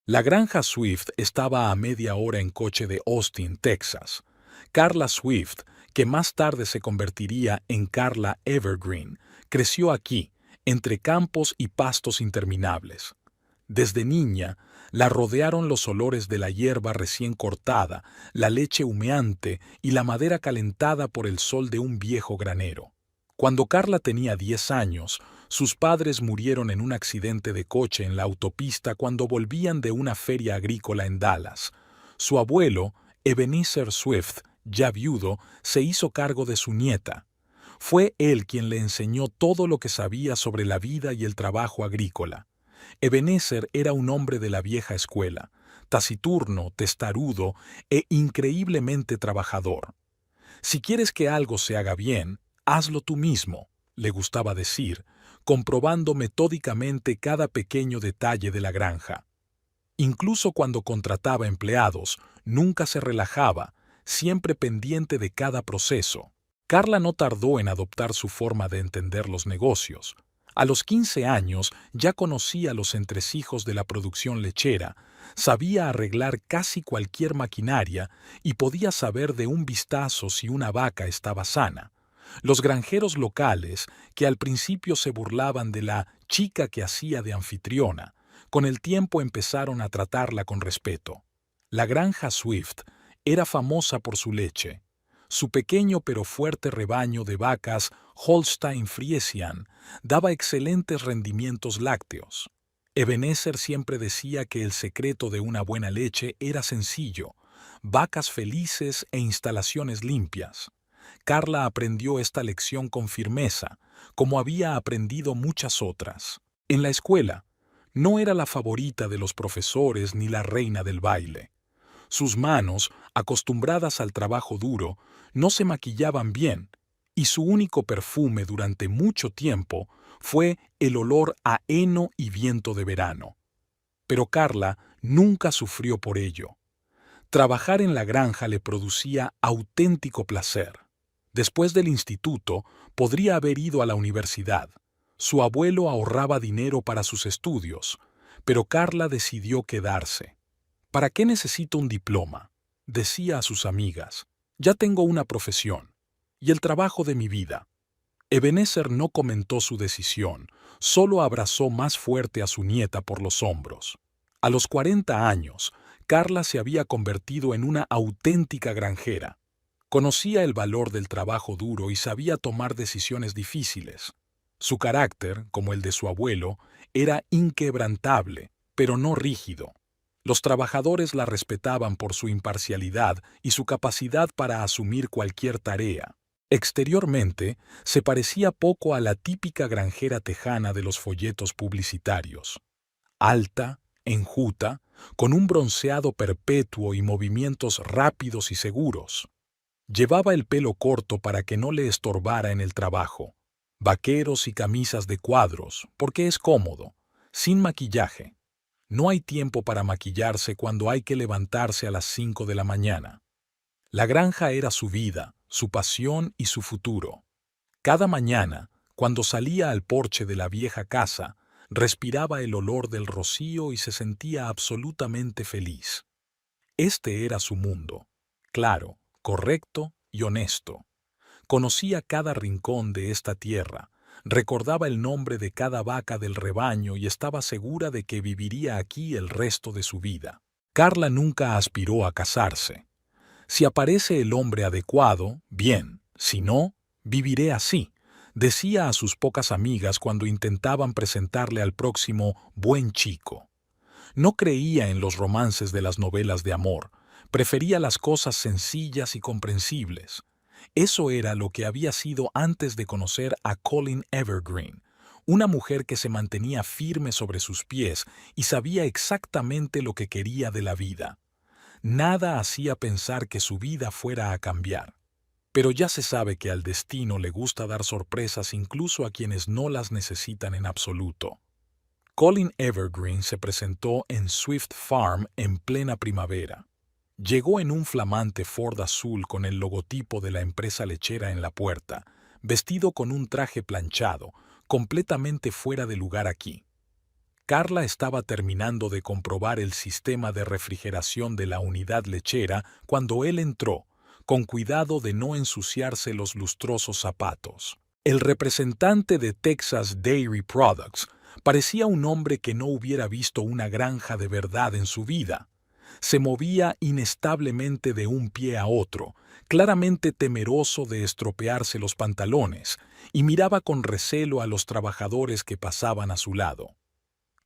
La granja Swift estaba a media hora en coche de Austin, Texas. Carla Swift, que más tarde se convertiría en Carla Evergreen, creció aquí, entre campos y pastos interminables. Desde niña, la rodearon los olores de la hierba recién cortada, la leche humeante y la madera calentada por el sol de un viejo granero. Cuando Carla tenía 10 años, sus padres murieron en un accidente de coche en la autopista cuando volvían de una feria agrícola en Dallas. Su abuelo, Ebenezer Swift, ya viudo, se hizo cargo de su nieta. Fue él quien le enseñó todo lo que sabía sobre la vida y el trabajo agrícola. Ebenezer era un hombre de la vieja escuela, taciturno, testarudo e increíblemente trabajador. Si quieres que algo se haga bien, hazlo tú mismo, le gustaba decir, comprobando metódicamente cada pequeño detalle de la granja. Incluso cuando contrataba empleados, nunca se relajaba, siempre pendiente de cada proceso. Carla no tardó en adoptar su forma de entender los negocios. A los 15 años ya conocía los entresijos de la producción lechera, sabía arreglar casi cualquier maquinaria y podía saber de un vistazo si una vaca estaba sana. Los granjeros locales, que al principio se burlaban de la chica que hacía de anfitriona, con el tiempo empezaron a tratarla con respeto. La granja Swift era famosa por su leche. Su pequeño pero fuerte rebaño de vacas Holstein Friesian daba excelentes rendimientos lácteos. Ebenezer siempre decía que el secreto de una buena leche era sencillo: vacas felices e instalaciones limpias. Carla aprendió esta lección con firmeza, como había aprendido muchas otras. En la escuela, no era la favorita de los profesores ni la reina del baile. Sus manos, acostumbradas al trabajo duro, no se maquillaban bien, y su único perfume durante mucho tiempo fue el olor a heno y viento de verano. Pero Carla nunca sufrió por ello. Trabajar en la granja le producía auténtico placer. Después del instituto, podría haber ido a la universidad. Su abuelo ahorraba dinero para sus estudios, pero Carla decidió quedarse. ¿Para qué necesito un diploma?, decía a sus amigas. Ya tengo una profesión y el trabajo de mi vida. Ebenezer no comentó su decisión, solo abrazó más fuerte a su nieta por los hombros. A los 40 años, Carla se había convertido en una auténtica granjera. Conocía el valor del trabajo duro y sabía tomar decisiones difíciles. Su carácter, como el de su abuelo, era inquebrantable, pero no rígido. Los trabajadores la respetaban por su imparcialidad y su capacidad para asumir cualquier tarea. Exteriormente, se parecía poco a la típica granjera tejana de los folletos publicitarios. Alta, enjuta, con un bronceado perpetuo y movimientos rápidos y seguros. Llevaba el pelo corto para que no le estorbara en el trabajo. Vaqueros y camisas de cuadros, porque es cómodo, sin maquillaje. No hay tiempo para maquillarse cuando hay que levantarse a las 5 de la mañana. La granja era su vida, su pasión y su futuro. Cada mañana, cuando salía al porche de la vieja casa, respiraba el olor del rocío y se sentía absolutamente feliz. Este era su mundo, claro, correcto y honesto. Conocía cada rincón de esta tierra, recordaba el nombre de cada vaca del rebaño y estaba segura de que viviría aquí el resto de su vida. Carla nunca aspiró a casarse. Si aparece el hombre adecuado, bien; si no, viviré así, decía a sus pocas amigas cuando intentaban presentarle al próximo buen chico. No creía en los romances de las novelas de amor, prefería las cosas sencillas y comprensibles. Eso era lo que había sido antes de conocer a Colin Evergreen, una mujer que se mantenía firme sobre sus pies y sabía exactamente lo que quería de la vida. Nada hacía pensar que su vida fuera a cambiar. Pero ya se sabe que al destino le gusta dar sorpresas incluso a quienes no las necesitan en absoluto. Colin Evergreen se presentó en Swift Farm en plena primavera. Llegó en un flamante Ford azul con el logotipo de la empresa lechera en la puerta, vestido con un traje planchado, completamente fuera de lugar aquí. Carla estaba terminando de comprobar el sistema de refrigeración de la unidad lechera cuando él entró, con cuidado de no ensuciarse los lustrosos zapatos. El representante de Texas Dairy Products parecía un hombre que no hubiera visto una granja de verdad en su vida. Se movía inestablemente de un pie a otro, claramente temeroso de estropearse los pantalones, y miraba con recelo a los trabajadores que pasaban a su lado.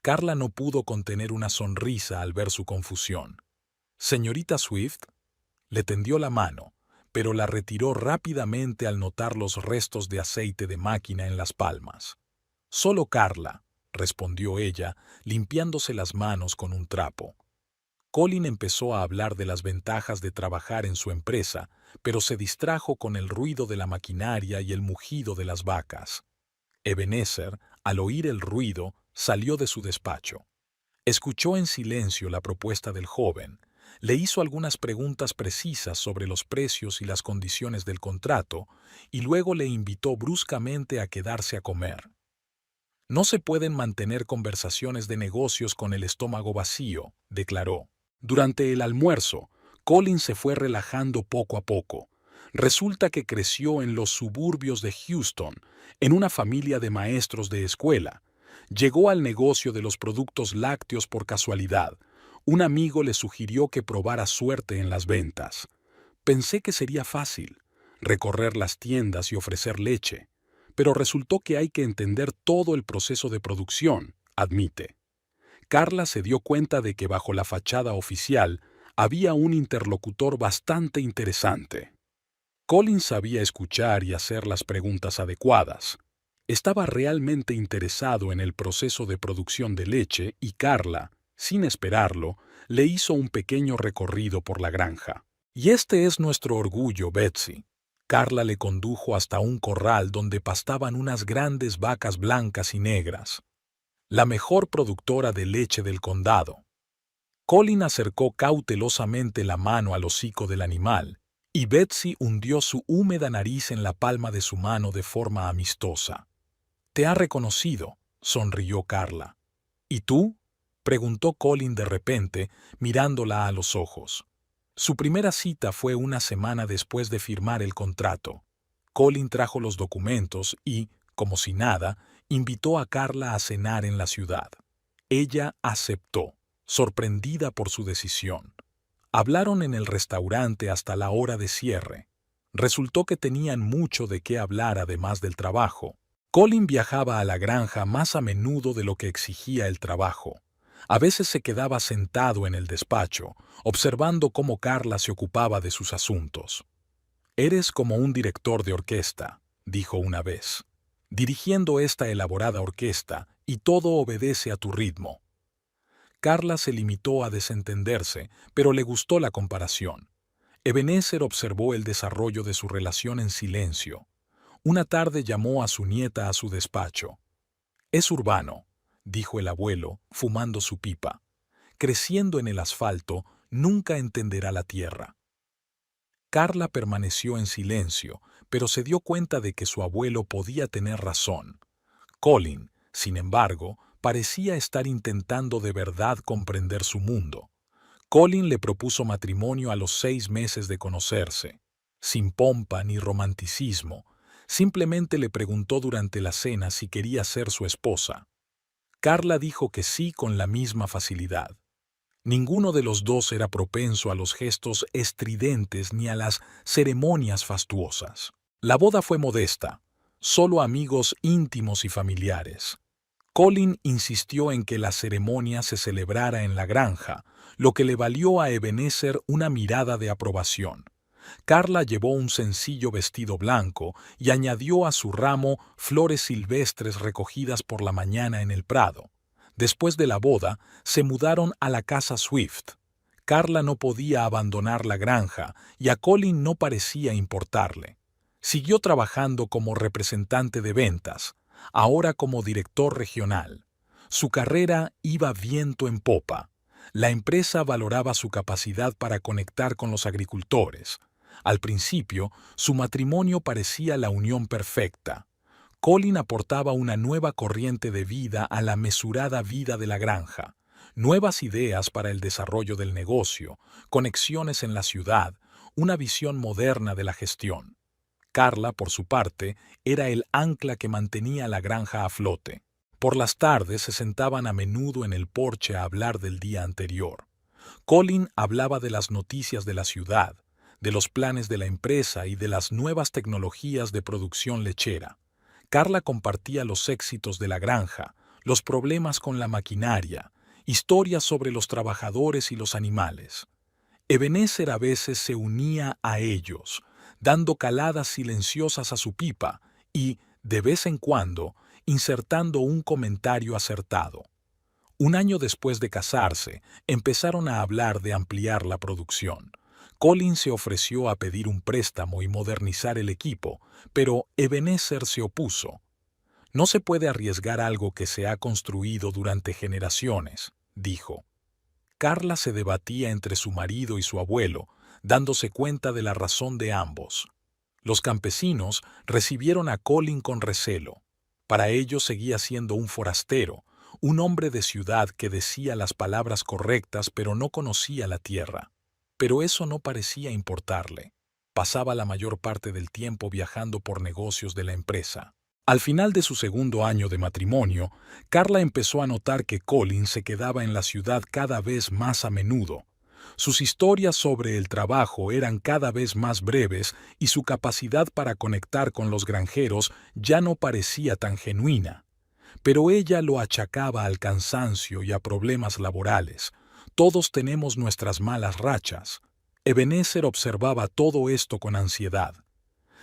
Carla no pudo contener una sonrisa al ver su confusión. «Señorita Swift», le tendió la mano, pero la retiró rápidamente al notar los restos de aceite de máquina en las palmas. «Solo Carla», respondió ella, limpiándose las manos con un trapo. Colin empezó a hablar de las ventajas de trabajar en su empresa, pero se distrajo con el ruido de la maquinaria y el mugido de las vacas. Ebenezer, al oír el ruido, salió de su despacho. Escuchó en silencio la propuesta del joven, le hizo algunas preguntas precisas sobre los precios y las condiciones del contrato, y luego le invitó bruscamente a quedarse a comer. «No se pueden mantener conversaciones de negocios con el estómago vacío», declaró. Durante el almuerzo, Colin se fue relajando poco a poco. Resulta que creció en los suburbios de Houston, en una familia de maestros de escuela. Llegó al negocio de los productos lácteos por casualidad. Un amigo le sugirió que probara suerte en las ventas. Pensé que sería fácil, recorrer las tiendas y ofrecer leche, pero resultó que hay que entender todo el proceso de producción, admite. Carla se dio cuenta de que bajo la fachada oficial había un interlocutor bastante interesante. Colin sabía escuchar y hacer las preguntas adecuadas. Estaba realmente interesado en el proceso de producción de leche y Carla, sin esperarlo, le hizo un pequeño recorrido por la granja. «Y este es nuestro orgullo, Betsy». Carla le condujo hasta un corral donde pastaban unas grandes vacas blancas y negras. «La mejor productora de leche del condado». Colin acercó cautelosamente la mano al hocico del animal, y Betsy hundió su húmeda nariz en la palma de su mano de forma amistosa. «Te ha reconocido», sonrió Carla. «¿Y tú?», preguntó Colin de repente, mirándola a los ojos. Su primera cita fue una semana después de firmar el contrato. Colin trajo los documentos y, como si nada, invitó a Carla a cenar en la ciudad. Ella aceptó, sorprendida por su decisión. Hablaron en el restaurante hasta la hora de cierre. Resultó que tenían mucho de qué hablar además del trabajo. Colin viajaba a la granja más a menudo de lo que exigía el trabajo. A veces se quedaba sentado en el despacho, observando cómo Carla se ocupaba de sus asuntos. «Eres como un director de orquesta», dijo una vez, «dirigiendo esta elaborada orquesta, y todo obedece a tu ritmo». Carla se limitó a desentenderse, pero le gustó la comparación. Ebenezer observó el desarrollo de su relación en silencio. Una tarde llamó a su nieta a su despacho. «Es urbano», dijo el abuelo, fumando su pipa. «Creciendo en el asfalto, nunca entenderá la tierra». Carla permaneció en silencio, pero se dio cuenta de que su abuelo podía tener razón. Colin, sin embargo, parecía estar intentando de verdad comprender su mundo. Colin le propuso matrimonio a los 6 meses de conocerse. Sin pompa ni romanticismo, simplemente le preguntó durante la cena si quería ser su esposa. Carla dijo que sí con la misma facilidad. Ninguno de los dos era propenso a los gestos estridentes ni a las ceremonias fastuosas. La boda fue modesta, solo amigos íntimos y familiares. Colin insistió en que la ceremonia se celebrara en la granja, lo que le valió a Ebenezer una mirada de aprobación. Carla llevó un sencillo vestido blanco y añadió a su ramo flores silvestres recogidas por la mañana en el prado. Después de la boda, se mudaron a la casa Swift. Carla no podía abandonar la granja y a Colin no parecía importarle. Siguió trabajando como representante de ventas, ahora como director regional. Su carrera iba viento en popa. La empresa valoraba su capacidad para conectar con los agricultores. Al principio, su matrimonio parecía la unión perfecta. Colin aportaba una nueva corriente de vida a la mesurada vida de la granja, nuevas ideas para el desarrollo del negocio, conexiones en la ciudad, una visión moderna de la gestión. Carla, por su parte, era el ancla que mantenía la granja a flote. Por las tardes se sentaban a menudo en el porche a hablar del día anterior. Colin hablaba de las noticias de la ciudad, de los planes de la empresa y de las nuevas tecnologías de producción lechera. Carla compartía los éxitos de la granja, los problemas con la maquinaria, historias sobre los trabajadores y los animales. Ebenezer a veces se unía a ellos, dando caladas silenciosas a su pipa y, de vez en cuando, insertando un comentario acertado. Un año después de casarse, empezaron a hablar de ampliar la producción. Colin se ofreció a pedir un préstamo y modernizar el equipo, pero Ebenezer se opuso. No se puede arriesgar algo que se ha construido durante generaciones, dijo. Carla se debatía entre su marido y su abuelo, dándose cuenta de la razón de ambos. Los campesinos recibieron a Colin con recelo. Para ellos seguía siendo un forastero, un hombre de ciudad que decía las palabras correctas pero no conocía la tierra. Pero eso no parecía importarle. Pasaba la mayor parte del tiempo viajando por negocios de la empresa. Al final de su segundo año de matrimonio, Carla empezó a notar que Colin se quedaba en la ciudad cada vez más a menudo. Sus historias sobre el trabajo eran cada vez más breves y su capacidad para conectar con los granjeros ya no parecía tan genuina. Pero ella lo achacaba al cansancio y a problemas laborales. Todos tenemos nuestras malas rachas. Ebenezer observaba todo esto con ansiedad.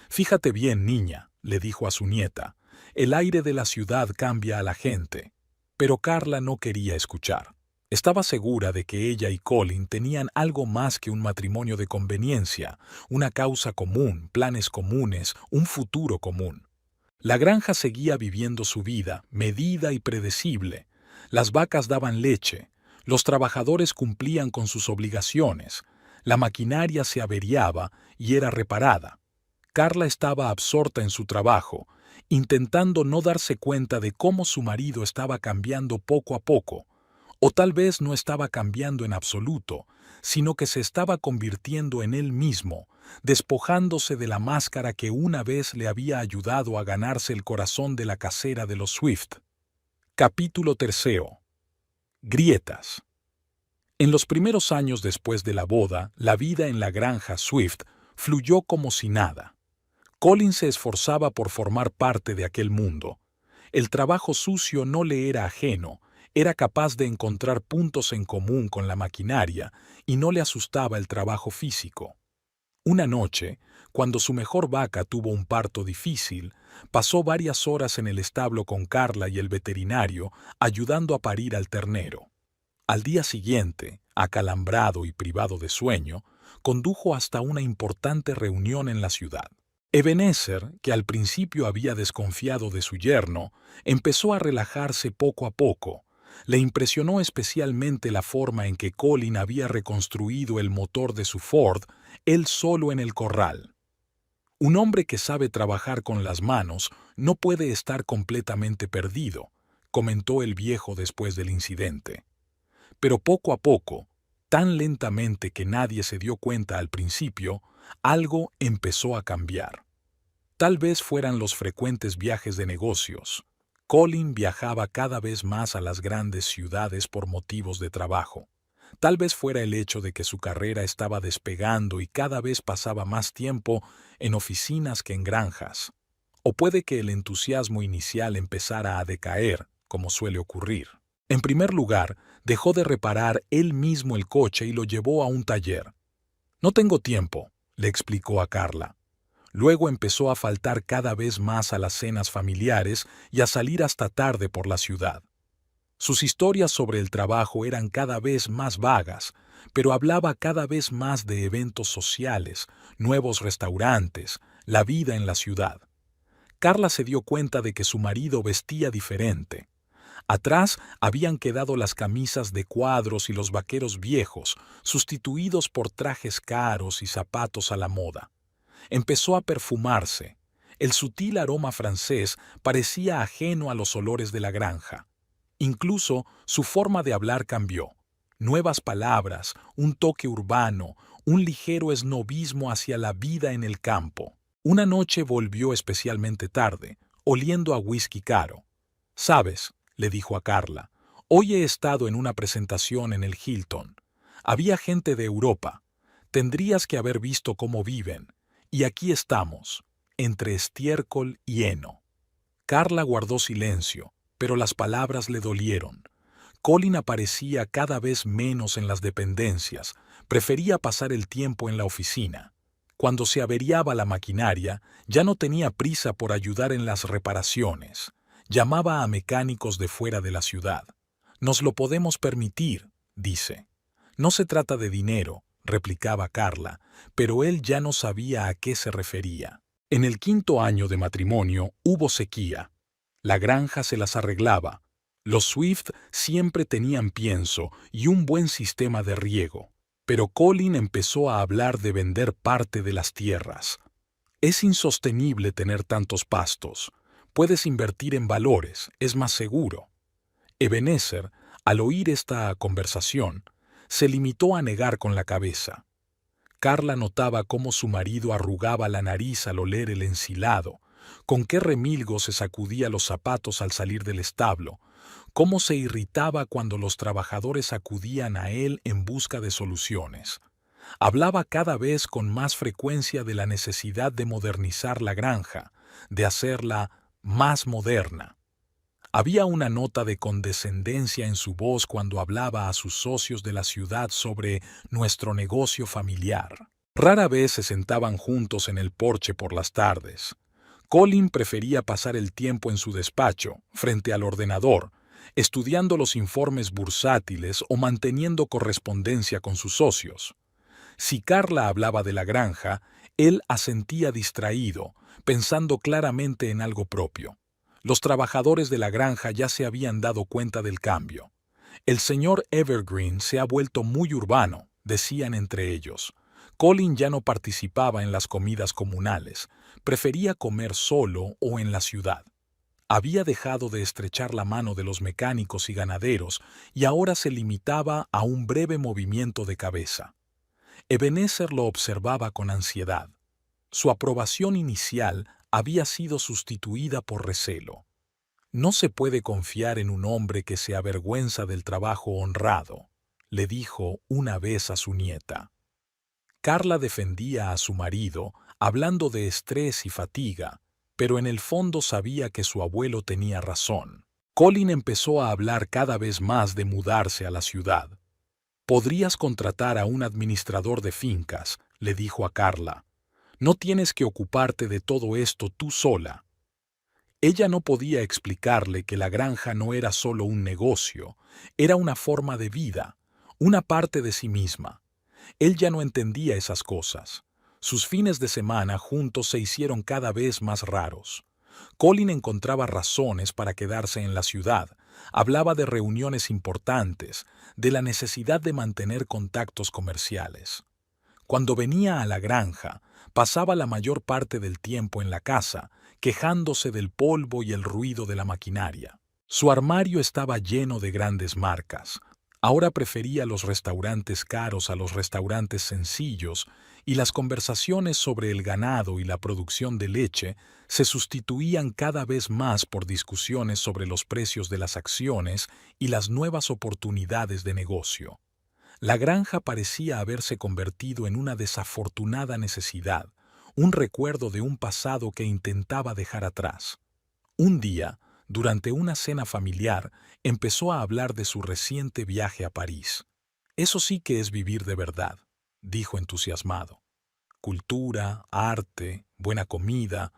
«Fíjate bien, niña», le dijo a su nieta, «el aire de la ciudad cambia a la gente». Pero Carla no quería escuchar. Estaba segura de que ella y Colin tenían algo más que un matrimonio de conveniencia, una causa común, planes comunes, un futuro común. La granja seguía viviendo su vida, medida y predecible. Las vacas daban leche, los trabajadores cumplían con sus obligaciones, la maquinaria se averiaba y era reparada. Carla estaba absorta en su trabajo, intentando no darse cuenta de cómo su marido estaba cambiando poco a poco, o tal vez no estaba cambiando en absoluto, sino que se estaba convirtiendo en él mismo, despojándose de la máscara que una vez le había ayudado a ganarse el corazón de la casera de los Swift. Capítulo 3. Grietas. En los primeros años después de la boda, la vida en la granja Swift fluyó como si nada. Colin se esforzaba por formar parte de aquel mundo. El trabajo sucio no le era ajeno, era capaz de encontrar puntos en común con la maquinaria y no le asustaba el trabajo físico. Una noche, cuando su mejor vaca tuvo un parto difícil, pasó varias horas en el establo con Carla y el veterinario, ayudando a parir al ternero. Al día siguiente, acalambrado y privado de sueño, condujo hasta una importante reunión en la ciudad. Ebenezer, que al principio había desconfiado de su yerno, empezó a relajarse poco a poco. Le impresionó especialmente la forma en que Colin había reconstruido el motor de su Ford, él solo en el corral. Un hombre que sabe trabajar con las manos no puede estar completamente perdido, comentó el viejo después del incidente. Pero poco a poco, tan lentamente que nadie se dio cuenta al principio, algo empezó a cambiar. Tal vez fueran los frecuentes viajes de negocios. Colin viajaba cada vez más a las grandes ciudades por motivos de trabajo. Tal vez fuera el hecho de que su carrera estaba despegando y cada vez pasaba más tiempo en oficinas que en granjas. O puede que el entusiasmo inicial empezara a decaer, como suele ocurrir. En primer lugar, dejó de reparar él mismo el coche y lo llevó a un taller. «No tengo tiempo», le explicó a Carla. Luego empezó a faltar cada vez más a las cenas familiares y a salir hasta tarde por la ciudad. Sus historias sobre el trabajo eran cada vez más vagas, pero hablaba cada vez más de eventos sociales, nuevos restaurantes, la vida en la ciudad. Carla se dio cuenta de que su marido vestía diferente. Atrás habían quedado las camisas de cuadros y los vaqueros viejos, sustituidos por trajes caros y zapatos a la moda. Empezó a perfumarse. El sutil aroma francés parecía ajeno a los olores de la granja. Incluso su forma de hablar cambió. Nuevas palabras, un toque urbano, un ligero esnobismo hacia la vida en el campo. Una noche volvió especialmente tarde, oliendo a whisky caro. «Sabes», le dijo a Carla, «hoy he estado en una presentación en el Hilton. Había gente de Europa. Tendrías que haber visto cómo viven. Y aquí estamos, entre estiércol y heno». Carla guardó silencio, pero las palabras le dolieron. Colin aparecía cada vez menos en las dependencias, prefería pasar el tiempo en la oficina. Cuando se averiaba la maquinaria, ya no tenía prisa por ayudar en las reparaciones. Llamaba a mecánicos de fuera de la ciudad. «Nos lo podemos permitir», dice. «No se trata de dinero», replicaba Carla, pero él ya no sabía a qué se refería. En el 5.º año de matrimonio hubo sequía. La granja se las arreglaba. Los Swift siempre tenían pienso y un buen sistema de riego. Pero Colin empezó a hablar de vender parte de las tierras. «Es insostenible tener tantos pastos. Puedes invertir en valores, es más seguro». Ebenezer, al oír esta conversación, se limitó a negar con la cabeza. Carla notaba cómo su marido arrugaba la nariz al oler el ensilado, con qué remilgo se sacudía los zapatos al salir del establo, cómo se irritaba cuando los trabajadores acudían a él en busca de soluciones. Hablaba cada vez con más frecuencia de la necesidad de modernizar la granja, de hacerla más moderna. Había una nota de condescendencia en su voz cuando hablaba a sus socios de la ciudad sobre nuestro negocio familiar. Rara vez se sentaban juntos en el porche por las tardes. Colin prefería pasar el tiempo en su despacho, frente al ordenador, estudiando los informes bursátiles o manteniendo correspondencia con sus socios. Si Carla hablaba de la granja, él asentía distraído, pensando claramente en algo propio. Los trabajadores de la granja ya se habían dado cuenta del cambio. «El señor Evergreen se ha vuelto muy urbano», decían entre ellos. Colin ya no participaba en las comidas comunales, prefería comer solo o en la ciudad. Había dejado de estrechar la mano de los mecánicos y ganaderos y ahora se limitaba a un breve movimiento de cabeza. Ebenezer lo observaba con ansiedad. Su aprobación inicial había sido sustituida por recelo. «No se puede confiar en un hombre que se avergüenza del trabajo honrado», le dijo una vez a su nieta. Carla defendía a su marido, hablando de estrés y fatiga, pero en el fondo sabía que su abuelo tenía razón. Colin empezó a hablar cada vez más de mudarse a la ciudad. «Podrías contratar a un administrador de fincas», le dijo a Carla. «No tienes que ocuparte de todo esto tú sola». Ella no podía explicarle que la granja no era solo un negocio, era una forma de vida, una parte de sí misma. Él ya no entendía esas cosas. Sus fines de semana juntos se hicieron cada vez más raros. Colin encontraba razones para quedarse en la ciudad, hablaba de reuniones importantes, de la necesidad de mantener contactos comerciales. Cuando venía a la granja, pasaba la mayor parte del tiempo en la casa, quejándose del polvo y el ruido de la maquinaria. Su armario estaba lleno de grandes marcas. Ahora prefería los restaurantes caros a los restaurantes sencillos, y las conversaciones sobre el ganado y la producción de leche se sustituían cada vez más por discusiones sobre los precios de las acciones y las nuevas oportunidades de negocio. La granja parecía haberse convertido en una desafortunada necesidad, un recuerdo de un pasado que intentaba dejar atrás. Un día, durante una cena familiar, empezó a hablar de su reciente viaje a París. «Eso sí que es vivir de verdad», dijo entusiasmado. «Cultura, arte, buena comida,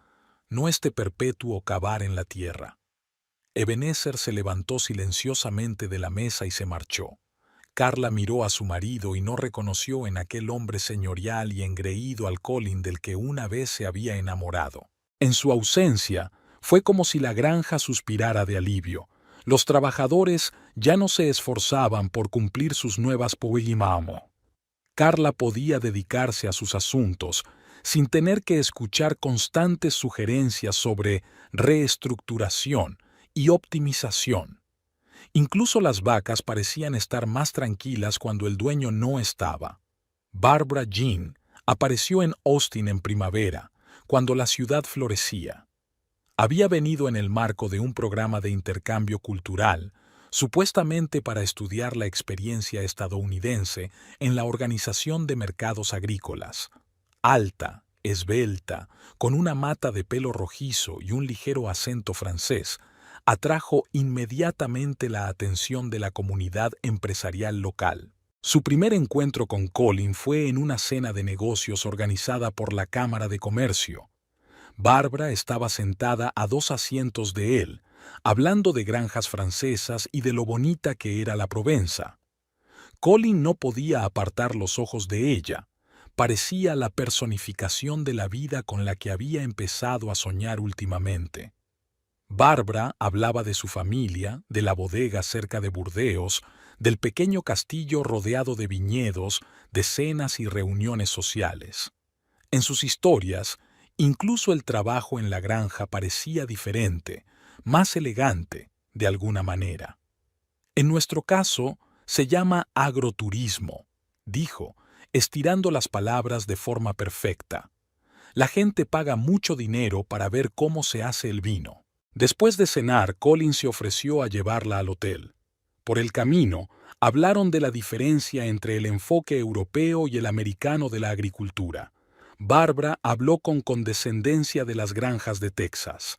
no este perpetuo cavar en la tierra». Ebenezer se levantó silenciosamente de la mesa y se marchó. Carla miró a su marido y no reconoció en aquel hombre señorial y engreído al Colin del que una vez se había enamorado. En su ausencia, fue como si la granja suspirara de alivio. Los trabajadores ya no se esforzaban por cumplir sus nuevas poemas. Carla podía dedicarse a sus asuntos sin tener que escuchar constantes sugerencias sobre reestructuración y optimización. Incluso las vacas parecían estar más tranquilas cuando el dueño no estaba. Barbara Jean apareció en Austin en primavera, cuando la ciudad florecía. Había venido en el marco de un programa de intercambio cultural, supuestamente para estudiar la experiencia estadounidense en la organización de mercados agrícolas. Alta, esbelta, con una mata de pelo rojizo y un ligero acento francés, atrajo inmediatamente la atención de la comunidad empresarial local. Su primer encuentro con Colin fue en una cena de negocios organizada por la Cámara de Comercio. Barbara estaba sentada a 2 asientos de él, hablando de granjas francesas y de lo bonita que era la Provenza. Colin no podía apartar los ojos de ella. Parecía la personificación de la vida con la que había empezado a soñar últimamente. Barbara hablaba de su familia, de la bodega cerca de Burdeos, del pequeño castillo rodeado de viñedos, de cenas y reuniones sociales. En sus historias, incluso el trabajo en la granja parecía diferente, más elegante, de alguna manera. En nuestro caso, se llama agroturismo, dijo, estirando las palabras de forma perfecta. La gente paga mucho dinero para ver cómo se hace el vino. Después de cenar, Colin se ofreció a llevarla al hotel. Por el camino, hablaron de la diferencia entre el enfoque europeo y el americano de la agricultura. Barbara habló con condescendencia de las granjas de Texas.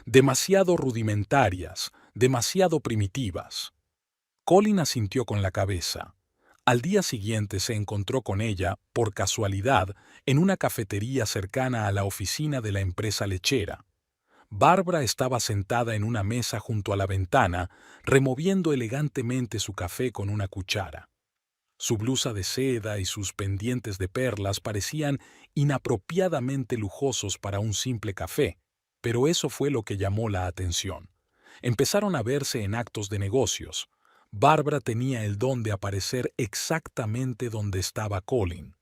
Demasiado rudimentarias, demasiado primitivas. Colin asintió con la cabeza. Al día siguiente se encontró con ella, por casualidad, en una cafetería cercana a la oficina de la empresa lechera. Barbara estaba sentada en una mesa junto a la ventana, removiendo elegantemente su café con una cuchara. Su blusa de seda y sus pendientes de perlas parecían inapropiadamente lujosos para un simple café, pero eso fue lo que llamó la atención. Empezaron a verse en actos de negocios. Barbara tenía el don de aparecer exactamente donde estaba Colin.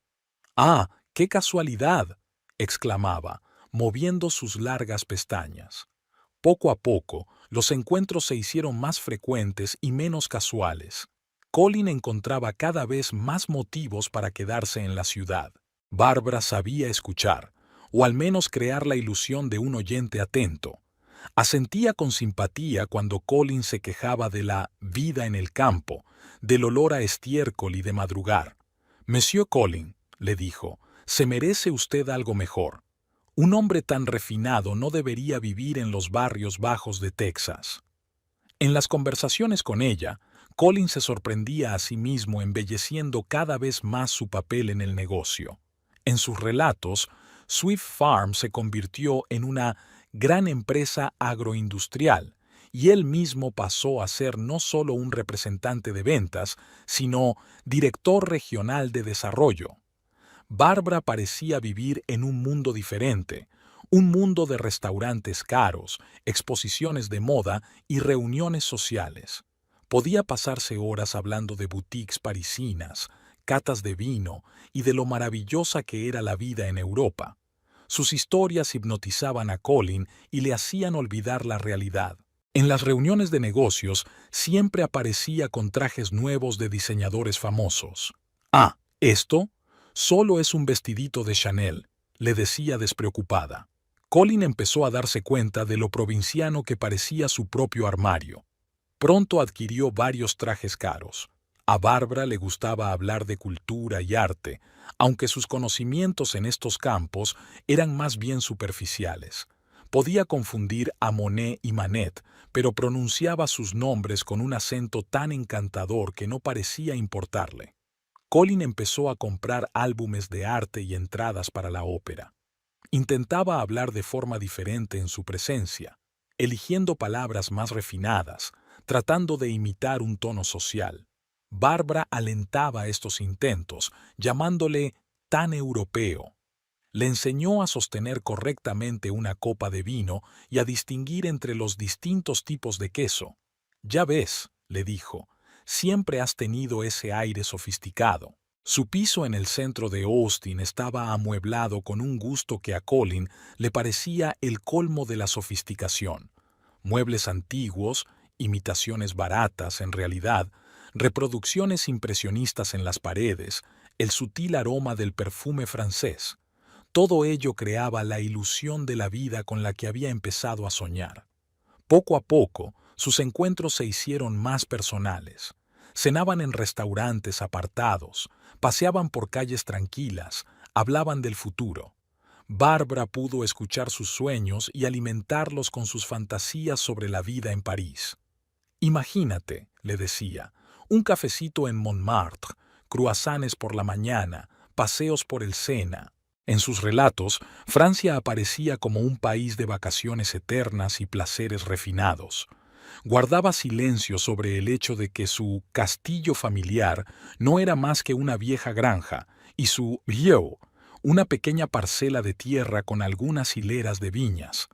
¡Ah, qué casualidad!, exclamaba, moviendo sus largas pestañas. Poco a poco, los encuentros se hicieron más frecuentes y menos casuales. Colin encontraba cada vez más motivos para quedarse en la ciudad. Barbara sabía escuchar, o al menos crear la ilusión de un oyente atento. Asentía con simpatía cuando Colin se quejaba de la vida en el campo, del olor a estiércol y de madrugar. «Monsieur Colin», le dijo, «se merece usted algo mejor. Un hombre tan refinado no debería vivir en los barrios bajos de Texas». En las conversaciones con ella, Colin se sorprendía a sí mismo embelleciendo cada vez más su papel en el negocio. En sus relatos, Swift Farm se convirtió en una gran empresa agroindustrial, y él mismo pasó a ser no solo un representante de ventas, sino director regional de desarrollo. Barbara parecía vivir en un mundo diferente, un mundo de restaurantes caros, exposiciones de moda y reuniones sociales. Podía pasarse horas hablando de boutiques parisinas, catas de vino y de lo maravillosa que era la vida en Europa. Sus historias hipnotizaban a Colin y le hacían olvidar la realidad. En las reuniones de negocios siempre aparecía con trajes nuevos de diseñadores famosos. «Ah, esto solo es un vestidito de Chanel», le decía despreocupada. Colin empezó a darse cuenta de lo provinciano que parecía su propio armario. Pronto adquirió varios trajes caros. A Barbara le gustaba hablar de cultura y arte, aunque sus conocimientos en estos campos eran más bien superficiales. Podía confundir a Monet y Manet, pero pronunciaba sus nombres con un acento tan encantador que no parecía importarle. Colin empezó a comprar álbumes de arte y entradas para la ópera. Intentaba hablar de forma diferente en su presencia, eligiendo palabras más refinadas, tratando de imitar un tono social. Barbara alentaba estos intentos, llamándole tan europeo. Le enseñó a sostener correctamente una copa de vino y a distinguir entre los distintos tipos de queso. «Ya ves», le dijo, «siempre has tenido ese aire sofisticado». Su piso en el centro de Austin estaba amueblado con un gusto que a Colin le parecía el colmo de la sofisticación. Muebles antiguos, imitaciones baratas en realidad, reproducciones impresionistas en las paredes, el sutil aroma del perfume francés. Todo ello creaba la ilusión de la vida con la que había empezado a soñar. Poco a poco, sus encuentros se hicieron más personales. Cenaban en restaurantes apartados, paseaban por calles tranquilas, hablaban del futuro. Bárbara pudo escuchar sus sueños y alimentarlos con sus fantasías sobre la vida en París. Imagínate, le decía, un cafecito en Montmartre, croissants por la mañana, paseos por el Sena. En sus relatos, Francia aparecía como un país de vacaciones eternas y placeres refinados. Guardaba silencio sobre el hecho de que su castillo familiar no era más que una vieja granja, y su vieux, una pequeña parcela de tierra con algunas hileras de viñas.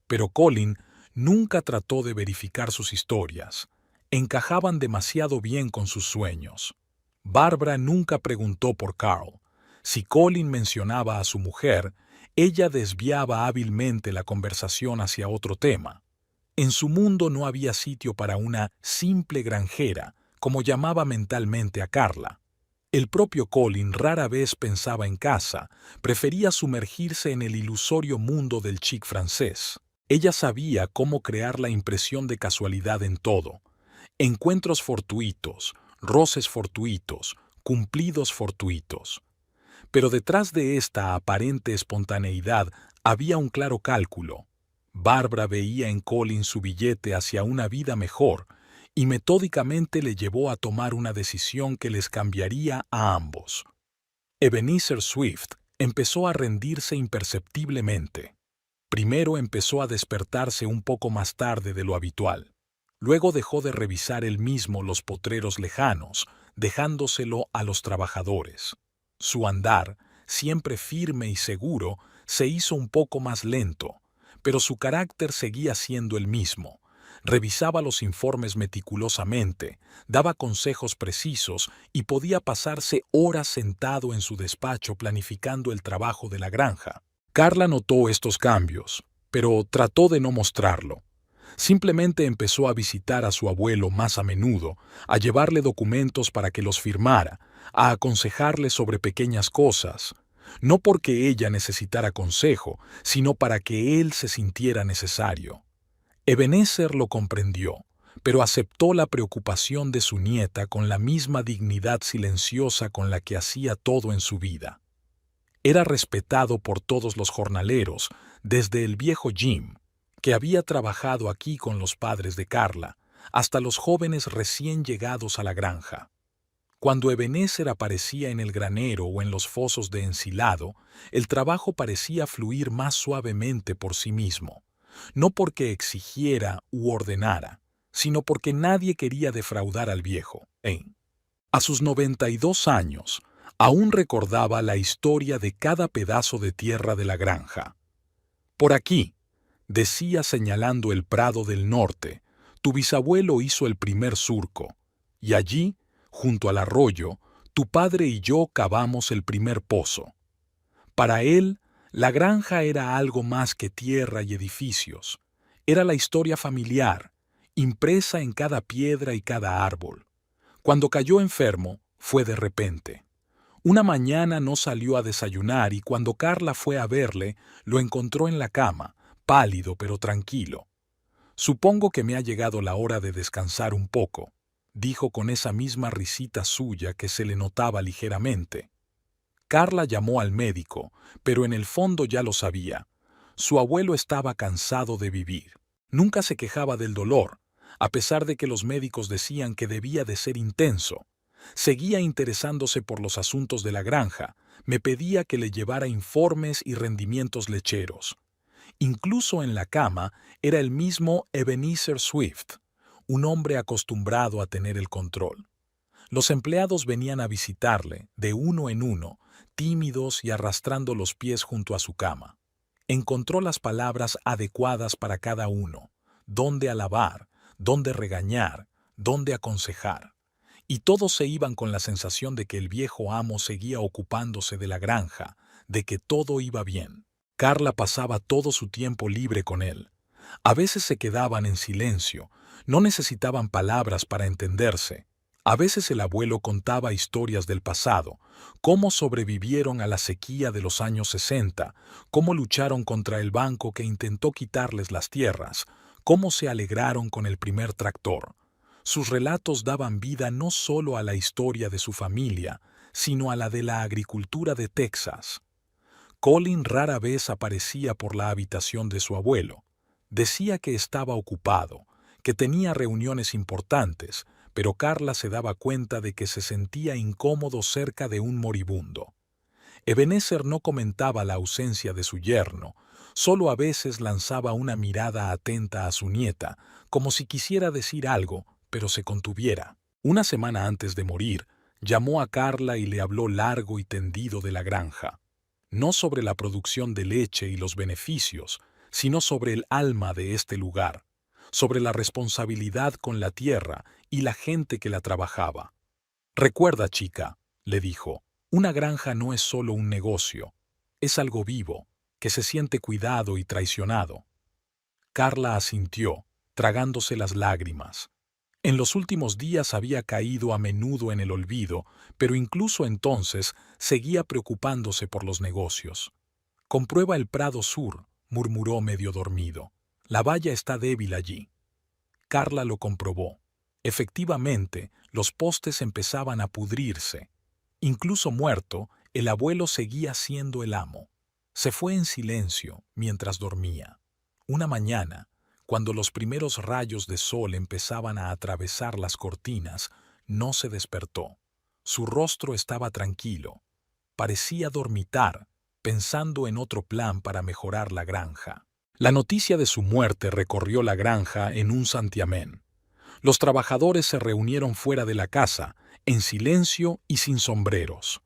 Pero Colin nunca trató de verificar sus historias. Encajaban demasiado bien con sus sueños. Bárbara nunca preguntó por Carl. Si Colin mencionaba a su mujer, ella desviaba hábilmente la conversación hacia otro tema. En su mundo no había sitio para una simple granjera, como llamaba mentalmente a Carla. El propio Colin rara vez pensaba en casa, prefería sumergirse en el ilusorio mundo del chic francés. Ella sabía cómo crear la impresión de casualidad en todo. Encuentros fortuitos, roces fortuitos, cumplidos fortuitos. Pero detrás de esta aparente espontaneidad había un claro cálculo. Bárbara veía en Colin su billete hacia una vida mejor y metódicamente le llevó a tomar una decisión que les cambiaría a ambos. Ebenezer Swift empezó a rendirse imperceptiblemente. Primero empezó a despertarse un poco más tarde de lo habitual. Luego dejó de revisar él mismo los potreros lejanos, dejándoselo a los trabajadores. Su andar, siempre firme y seguro, se hizo un poco más lento, pero su carácter seguía siendo el mismo. Revisaba los informes meticulosamente, daba consejos precisos y podía pasarse horas sentado en su despacho planificando el trabajo de la granja. Carla notó estos cambios, pero trató de no mostrarlo. Simplemente empezó a visitar a su abuelo más a menudo, a llevarle documentos para que los firmara, a aconsejarle sobre pequeñas cosas, no porque ella necesitara consejo, sino para que él se sintiera necesario. Ebenezer lo comprendió, pero aceptó la preocupación de su nieta con la misma dignidad silenciosa con la que hacía todo en su vida. Era respetado por todos los jornaleros, desde el viejo Jim, que había trabajado aquí con los padres de Carla, hasta los jóvenes recién llegados a la granja. Cuando Ebenezer aparecía en el granero o en los fosos de ensilado, el trabajo parecía fluir más suavemente por sí mismo, no porque exigiera u ordenara, sino porque nadie quería defraudar al viejo. A sus 92 años, aún recordaba la historia de cada pedazo de tierra de la granja. Por aquí, decía señalando el prado del norte, tu bisabuelo hizo el primer surco, y allí, junto al arroyo, tu padre y yo cavamos el primer pozo. Para él, la granja era algo más que tierra y edificios. Era la historia familiar, impresa en cada piedra y cada árbol. Cuando cayó enfermo, fue de repente. Una mañana no salió a desayunar y cuando Carla fue a verle, lo encontró en la cama, pálido pero tranquilo. Supongo que me ha llegado la hora de descansar un poco, dijo con esa misma risita suya que se le notaba ligeramente. Carla llamó al médico, pero en el fondo ya lo sabía. Su abuelo estaba cansado de vivir. Nunca se quejaba del dolor, a pesar de que los médicos decían que debía de ser intenso. Seguía interesándose por los asuntos de la granja, me pedía que le llevara informes y rendimientos lecheros. Incluso en la cama era el mismo Ebenezer Swift, un hombre acostumbrado a tener el control. Los empleados venían a visitarle, de uno en uno, tímidos y arrastrando los pies junto a su cama. Encontró las palabras adecuadas para cada uno, dónde alabar, dónde regañar, dónde aconsejar. y todos se iban con la sensación de que el viejo amo seguía ocupándose de la granja, de que todo iba bien. Carla pasaba todo su tiempo libre con él. A veces se quedaban en silencio, no necesitaban palabras para entenderse. A veces el abuelo contaba historias del pasado, cómo sobrevivieron a la sequía de los años 60, cómo lucharon contra el banco que intentó quitarles las tierras, cómo se alegraron con el primer tractor. Sus relatos daban vida no solo a la historia de su familia, sino a la de la agricultura de Texas. Colin rara vez aparecía por la habitación de su abuelo. Decía que estaba ocupado, que tenía reuniones importantes, pero Carla se daba cuenta de que se sentía incómodo cerca de un moribundo. Ebenezer no comentaba la ausencia de su yerno, solo a veces lanzaba una mirada atenta a su nieta, como si quisiera decir algo, pero se contuviera. Una semana antes de morir, llamó a Carla y le habló largo y tendido de la granja. No sobre la producción de leche y los beneficios, sino sobre el alma de este lugar, sobre la responsabilidad con la tierra y la gente que la trabajaba. «Recuerda, chica», le dijo, «una granja no es solo un negocio, es algo vivo, que se siente cuidado y traicionado». Carla asintió, tragándose las lágrimas. En los últimos días había caído a menudo en el olvido, pero incluso entonces seguía preocupándose por los negocios. «Comprueba el Prado Sur», murmuró medio dormido. «La valla está débil allí». Carla lo comprobó. Efectivamente, los postes empezaban a pudrirse. Incluso muerto, el abuelo seguía siendo el amo. Se fue en silencio mientras dormía. Una mañana, cuando los primeros rayos de sol empezaban a atravesar las cortinas, no se despertó. Su rostro estaba tranquilo. Parecía dormitar, pensando en otro plan para mejorar la granja. La noticia de su muerte recorrió la granja en un santiamén. Los trabajadores se reunieron fuera de la casa, en silencio y sin sombreros.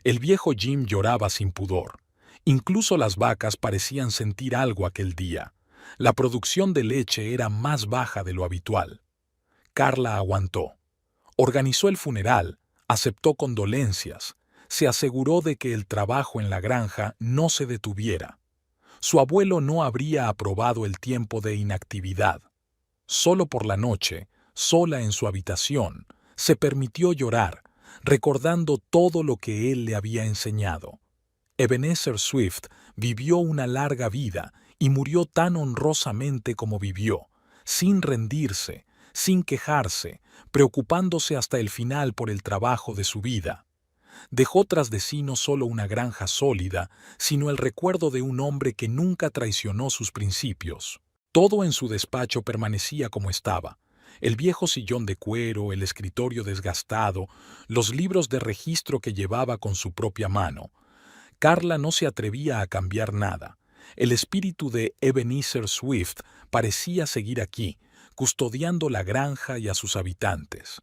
El viejo Jim lloraba sin pudor. Incluso las vacas parecían sentir algo aquel día. La producción de leche era más baja de lo habitual. Carla aguantó. Organizó el funeral, aceptó condolencias, se aseguró de que el trabajo en la granja no se detuviera. Su abuelo no habría aprobado el tiempo de inactividad. Solo por la noche, sola en su habitación, se permitió llorar, recordando todo lo que él le había enseñado. Ebenezer Swift vivió una larga vida y murió tan honrosamente como vivió, sin rendirse, sin quejarse, preocupándose hasta el final por el trabajo de su vida. Dejó tras de sí no solo una granja sólida, sino el recuerdo de un hombre que nunca traicionó sus principios. Todo en su despacho permanecía como estaba. El viejo sillón de cuero, el escritorio desgastado, los libros de registro que llevaba con su propia mano. Carla no se atrevía a cambiar nada. El espíritu de Ebenezer Swift parecía seguir aquí, custodiando la granja y a sus habitantes.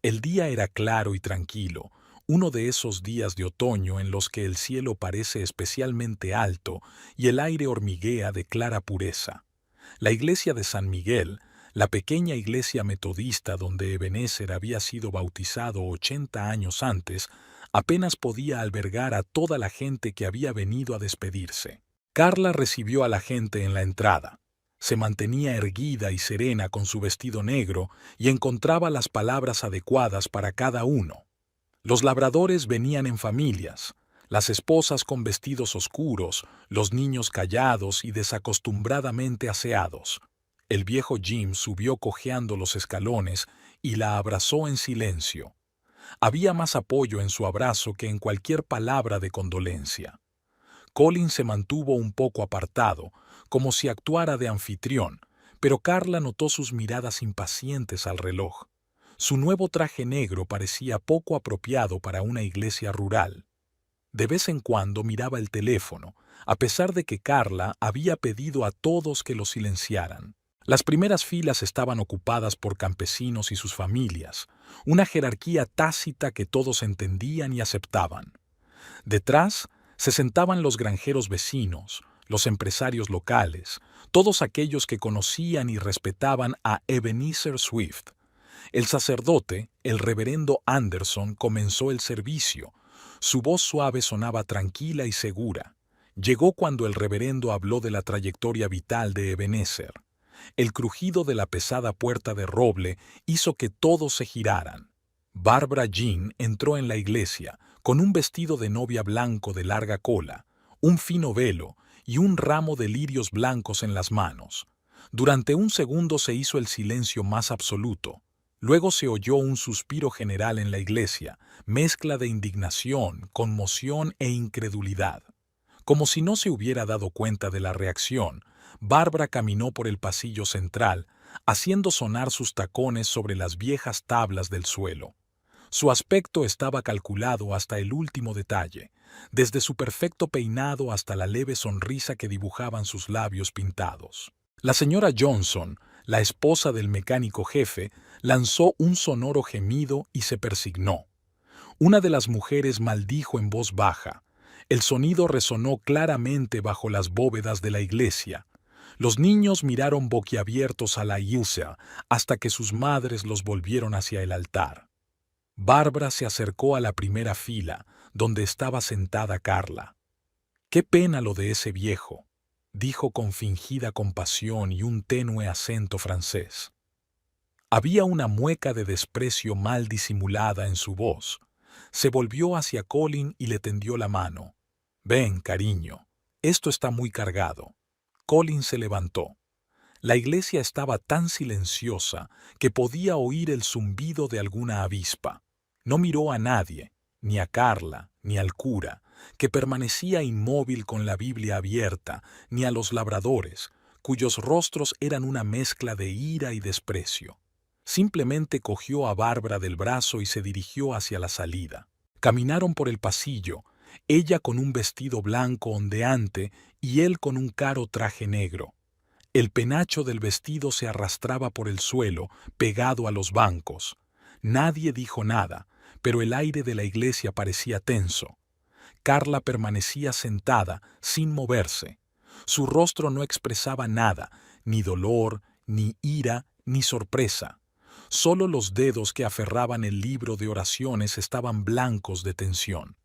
El día era claro y tranquilo, uno de esos días de otoño en los que el cielo parece especialmente alto y el aire hormiguea de clara pureza. La iglesia de San Miguel, la pequeña iglesia metodista donde Ebenezer había sido bautizado 80 años antes, apenas podía albergar a toda la gente que había venido a despedirse. Carla recibió a la gente en la entrada. Se mantenía erguida y serena con su vestido negro y encontraba las palabras adecuadas para cada uno. Los labradores venían en familias, las esposas con vestidos oscuros, los niños callados y desacostumbradamente aseados. El viejo Jim subió cojeando los escalones y la abrazó en silencio. Había más apoyo en su abrazo que en cualquier palabra de condolencia. Colin se mantuvo un poco apartado, como si actuara de anfitrión, pero Carla notó sus miradas impacientes al reloj. Su nuevo traje negro parecía poco apropiado para una iglesia rural. De vez en cuando miraba el teléfono, a pesar de que Carla había pedido a todos que lo silenciaran. Las primeras filas estaban ocupadas por campesinos y sus familias, una jerarquía tácita que todos entendían y aceptaban. Detrás se sentaban los granjeros vecinos, los empresarios locales, todos aquellos que conocían y respetaban a Ebenezer Swift. El sacerdote, el reverendo Anderson, comenzó el servicio. Su voz suave sonaba tranquila y segura. Llegó cuando el reverendo habló de la trayectoria vital de Ebenezer. El crujido de la pesada puerta de roble hizo que todos se giraran. Barbara Jean entró en la iglesia con un vestido de novia blanco de larga cola, un fino velo y un ramo de lirios blancos en las manos. Durante un segundo se hizo el silencio más absoluto. Luego se oyó un suspiro general en la iglesia, mezcla de indignación, conmoción e incredulidad. Como si no se hubiera dado cuenta de la reacción, Bárbara caminó por el pasillo central, haciendo sonar sus tacones sobre las viejas tablas del suelo. Su aspecto estaba calculado hasta el último detalle, desde su perfecto peinado hasta la leve sonrisa que dibujaban sus labios pintados. La señora Johnson, la esposa del mecánico jefe, lanzó un sonoro gemido y se persignó. Una de las mujeres maldijo en voz baja. El sonido resonó claramente bajo las bóvedas de la iglesia. Los niños miraron boquiabiertos a la Ilse hasta que sus madres los volvieron hacia el altar. Bárbara se acercó a la primera fila, donde estaba sentada Carla. «Qué pena lo de ese viejo», dijo con fingida compasión y un tenue acento francés. Había una mueca de desprecio mal disimulada en su voz. Se volvió hacia Colin y le tendió la mano. «Ven, cariño, esto está muy cargado». Colin se levantó. La iglesia estaba tan silenciosa que podía oír el zumbido de alguna avispa. No miró a nadie, ni a Carla, ni al cura, que permanecía inmóvil con la Biblia abierta, ni a los labradores, cuyos rostros eran una mezcla de ira y desprecio. Simplemente cogió a Bárbara del brazo y se dirigió hacia la salida. Caminaron por el pasillo, ella con un vestido blanco ondeante y él con un caro traje negro. El penacho del vestido se arrastraba por el suelo, pegado a los bancos. Nadie dijo nada, pero el aire de la iglesia parecía tenso. Carla permanecía sentada, sin moverse. Su rostro no expresaba nada, ni dolor, ni ira, ni sorpresa. Solo los dedos que aferraban el libro de oraciones estaban blancos de tensión.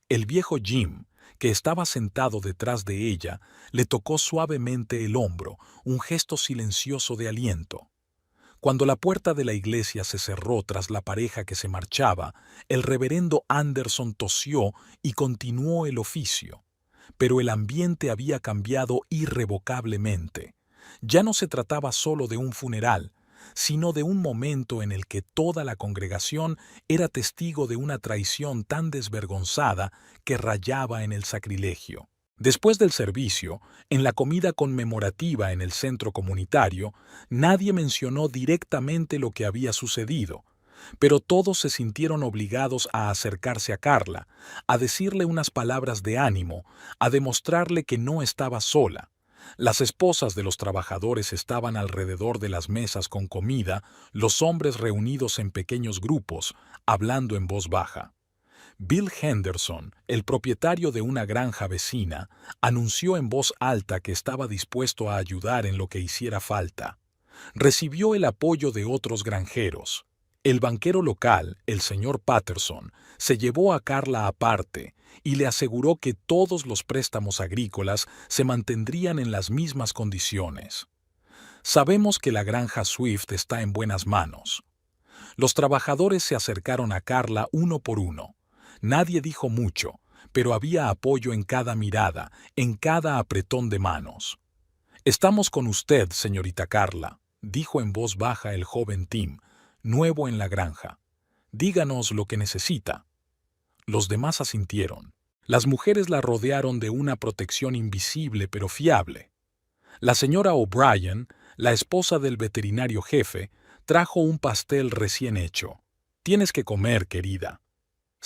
El viejo Jim, que estaba sentado detrás de ella, le tocó suavemente el hombro, un gesto silencioso de aliento. Cuando la puerta de la iglesia se cerró tras la pareja que se marchaba, el reverendo Anderson tosió y continuó el oficio. Pero el ambiente había cambiado irrevocablemente. Ya no se trataba solo de un funeral, sino de un momento en el que toda la congregación era testigo de una traición tan desvergonzada que rayaba en el sacrilegio. Después del servicio, en la comida conmemorativa en el centro comunitario, nadie mencionó directamente lo que había sucedido, pero todos se sintieron obligados a acercarse a Carla, a decirle unas palabras de ánimo, a demostrarle que no estaba sola. Las esposas de los trabajadores estaban alrededor de las mesas con comida, los hombres reunidos en pequeños grupos, hablando en voz baja. Bill Henderson, el propietario de una granja vecina, anunció en voz alta que estaba dispuesto a ayudar en lo que hiciera falta. Recibió el apoyo de otros granjeros. El banquero local, el señor Patterson, se llevó a Carla aparte y le aseguró que todos los préstamos agrícolas se mantendrían en las mismas condiciones. Sabemos que la granja Swift está en buenas manos. Los trabajadores se acercaron a Carla uno por uno. Nadie dijo mucho, pero había apoyo en cada mirada, en cada apretón de manos. «Estamos con usted, señorita Carla», dijo en voz baja el joven Tim, nuevo en la granja. «Díganos lo que necesita». Los demás asintieron. Las mujeres la rodearon de una protección invisible pero fiable. La señora O'Brien, la esposa del veterinario jefe, trajo un pastel recién hecho. «Tienes que comer, querida».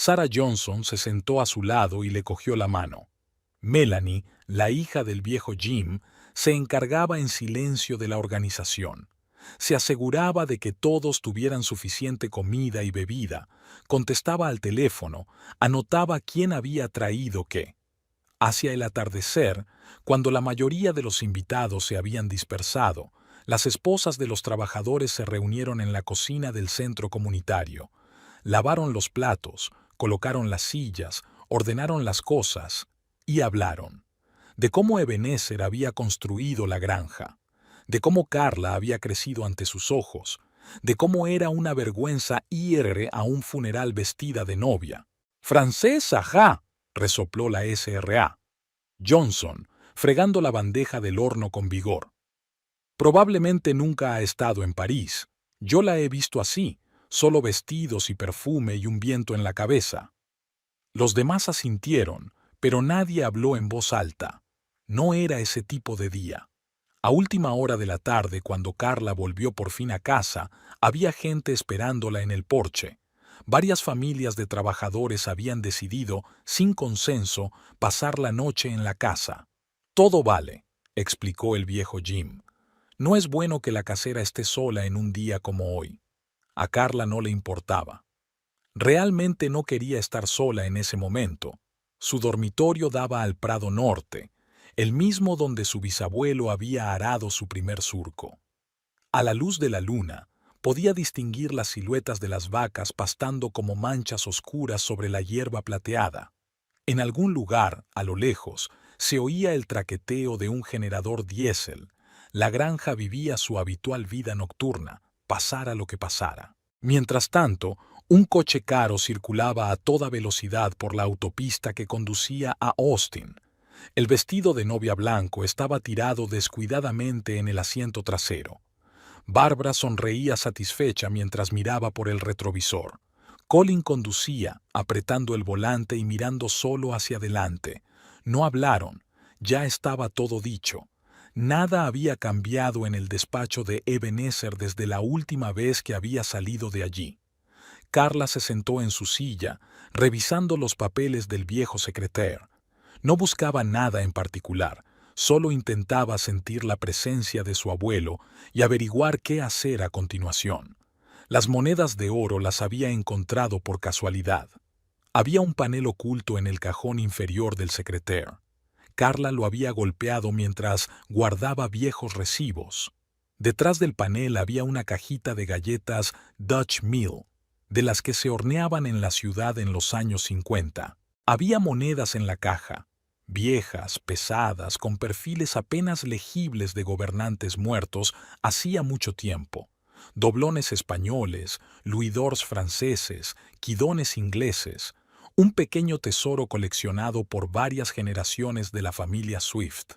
Sarah Johnson se sentó a su lado y le cogió la mano. Melanie, la hija del viejo Jim, se encargaba en silencio de la organización. Se aseguraba de que todos tuvieran suficiente comida y bebida, contestaba al teléfono, anotaba quién había traído qué. Hacia el atardecer, cuando la mayoría de los invitados se habían dispersado, Las esposas de los trabajadores se reunieron en la cocina del centro comunitario. Lavaron los platos, colocaron las sillas, ordenaron las cosas y hablaron de cómo Ebenezer había construido la granja, de cómo Carla había crecido ante sus ojos, de cómo era una vergüenza ir a un funeral vestida de novia. «Francés, ajá», resopló la SRA. Johnson, fregando la bandeja del horno con vigor. «Probablemente nunca ha estado en París. Yo la he visto así, solo vestidos y perfume y un viento en la cabeza». Los demás asintieron, pero nadie habló en voz alta. No era ese tipo de día. A última hora de la tarde, cuando Carla volvió por fin a casa, había gente esperándola en el porche. Varias familias de trabajadores habían decidido, sin consenso, pasar la noche en la casa. «Todo vale», explicó el viejo Jim. «No es bueno que la casera esté sola en un día como hoy». A Carla no le importaba. Realmente no quería estar sola en ese momento. Su dormitorio daba al Prado Norte, el mismo donde su bisabuelo había arado su primer surco. A la luz de la luna, podía distinguir las siluetas de las vacas pastando como manchas oscuras sobre la hierba plateada. En algún lugar, a lo lejos, se oía el traqueteo de un generador diésel. La granja vivía su habitual vida nocturna, pasara lo que pasara. Mientras tanto, un coche caro circulaba a toda velocidad por la autopista que conducía a Austin. El vestido de novia blanco estaba tirado descuidadamente en el asiento trasero. Bárbara sonreía satisfecha mientras miraba por el retrovisor. Colin conducía, apretando el volante y mirando solo hacia adelante. No hablaron, ya estaba todo dicho. Nada había cambiado en el despacho de Ebenezer desde la última vez que había salido de allí. Carla se sentó en su silla, revisando los papeles del viejo secretaire. No buscaba nada en particular, solo intentaba sentir la presencia de su abuelo y averiguar qué hacer a continuación. Las monedas de oro las había encontrado por casualidad. Había un panel oculto en el cajón inferior del secretaire. Carla lo había golpeado mientras guardaba viejos recibos. Detrás del panel había una cajita de galletas Dutch Mill, de las que se horneaban en la ciudad en los años 50. Había monedas en la caja, viejas, pesadas, con perfiles apenas legibles de gobernantes muertos hacía mucho tiempo. Doblones españoles, louis-d'ors franceses, quidones ingleses, un pequeño tesoro coleccionado por varias generaciones de la familia Swift.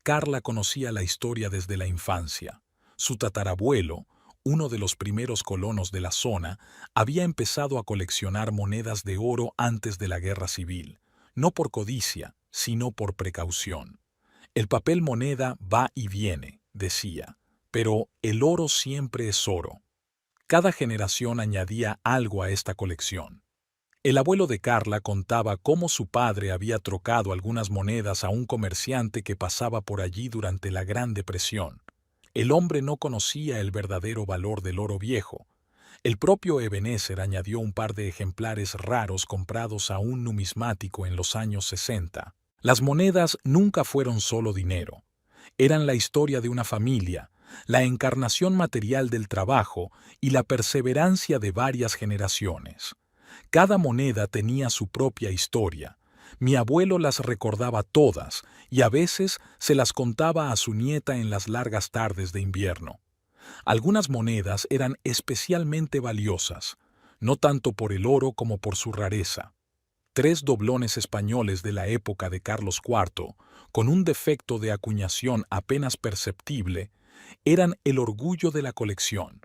Carla conocía la historia desde la infancia. Su tatarabuelo, uno de los primeros colonos de la zona, había empezado a coleccionar monedas de oro antes de la Guerra Civil, no por codicia, sino por precaución. El papel moneda va y viene, decía, pero el oro siempre es oro. Cada generación añadía algo a esta colección. El abuelo de Carla contaba cómo su padre había trocado algunas monedas a un comerciante que pasaba por allí durante la Gran Depresión. El hombre no conocía el verdadero valor del oro viejo. El propio Ebenezer añadió un par de ejemplares raros comprados a un numismático en los años 60. Las monedas nunca fueron solo dinero. Eran la historia de una familia, la encarnación material del trabajo y la perseverancia de varias generaciones. Cada moneda tenía su propia historia. Mi abuelo las recordaba todas y a veces se las contaba a su nieta en las largas tardes de invierno. Algunas monedas eran especialmente valiosas, no tanto por el oro como por su rareza. 3 doblones españoles de la época de Carlos IV, con un defecto de acuñación apenas perceptible, eran el orgullo de la colección.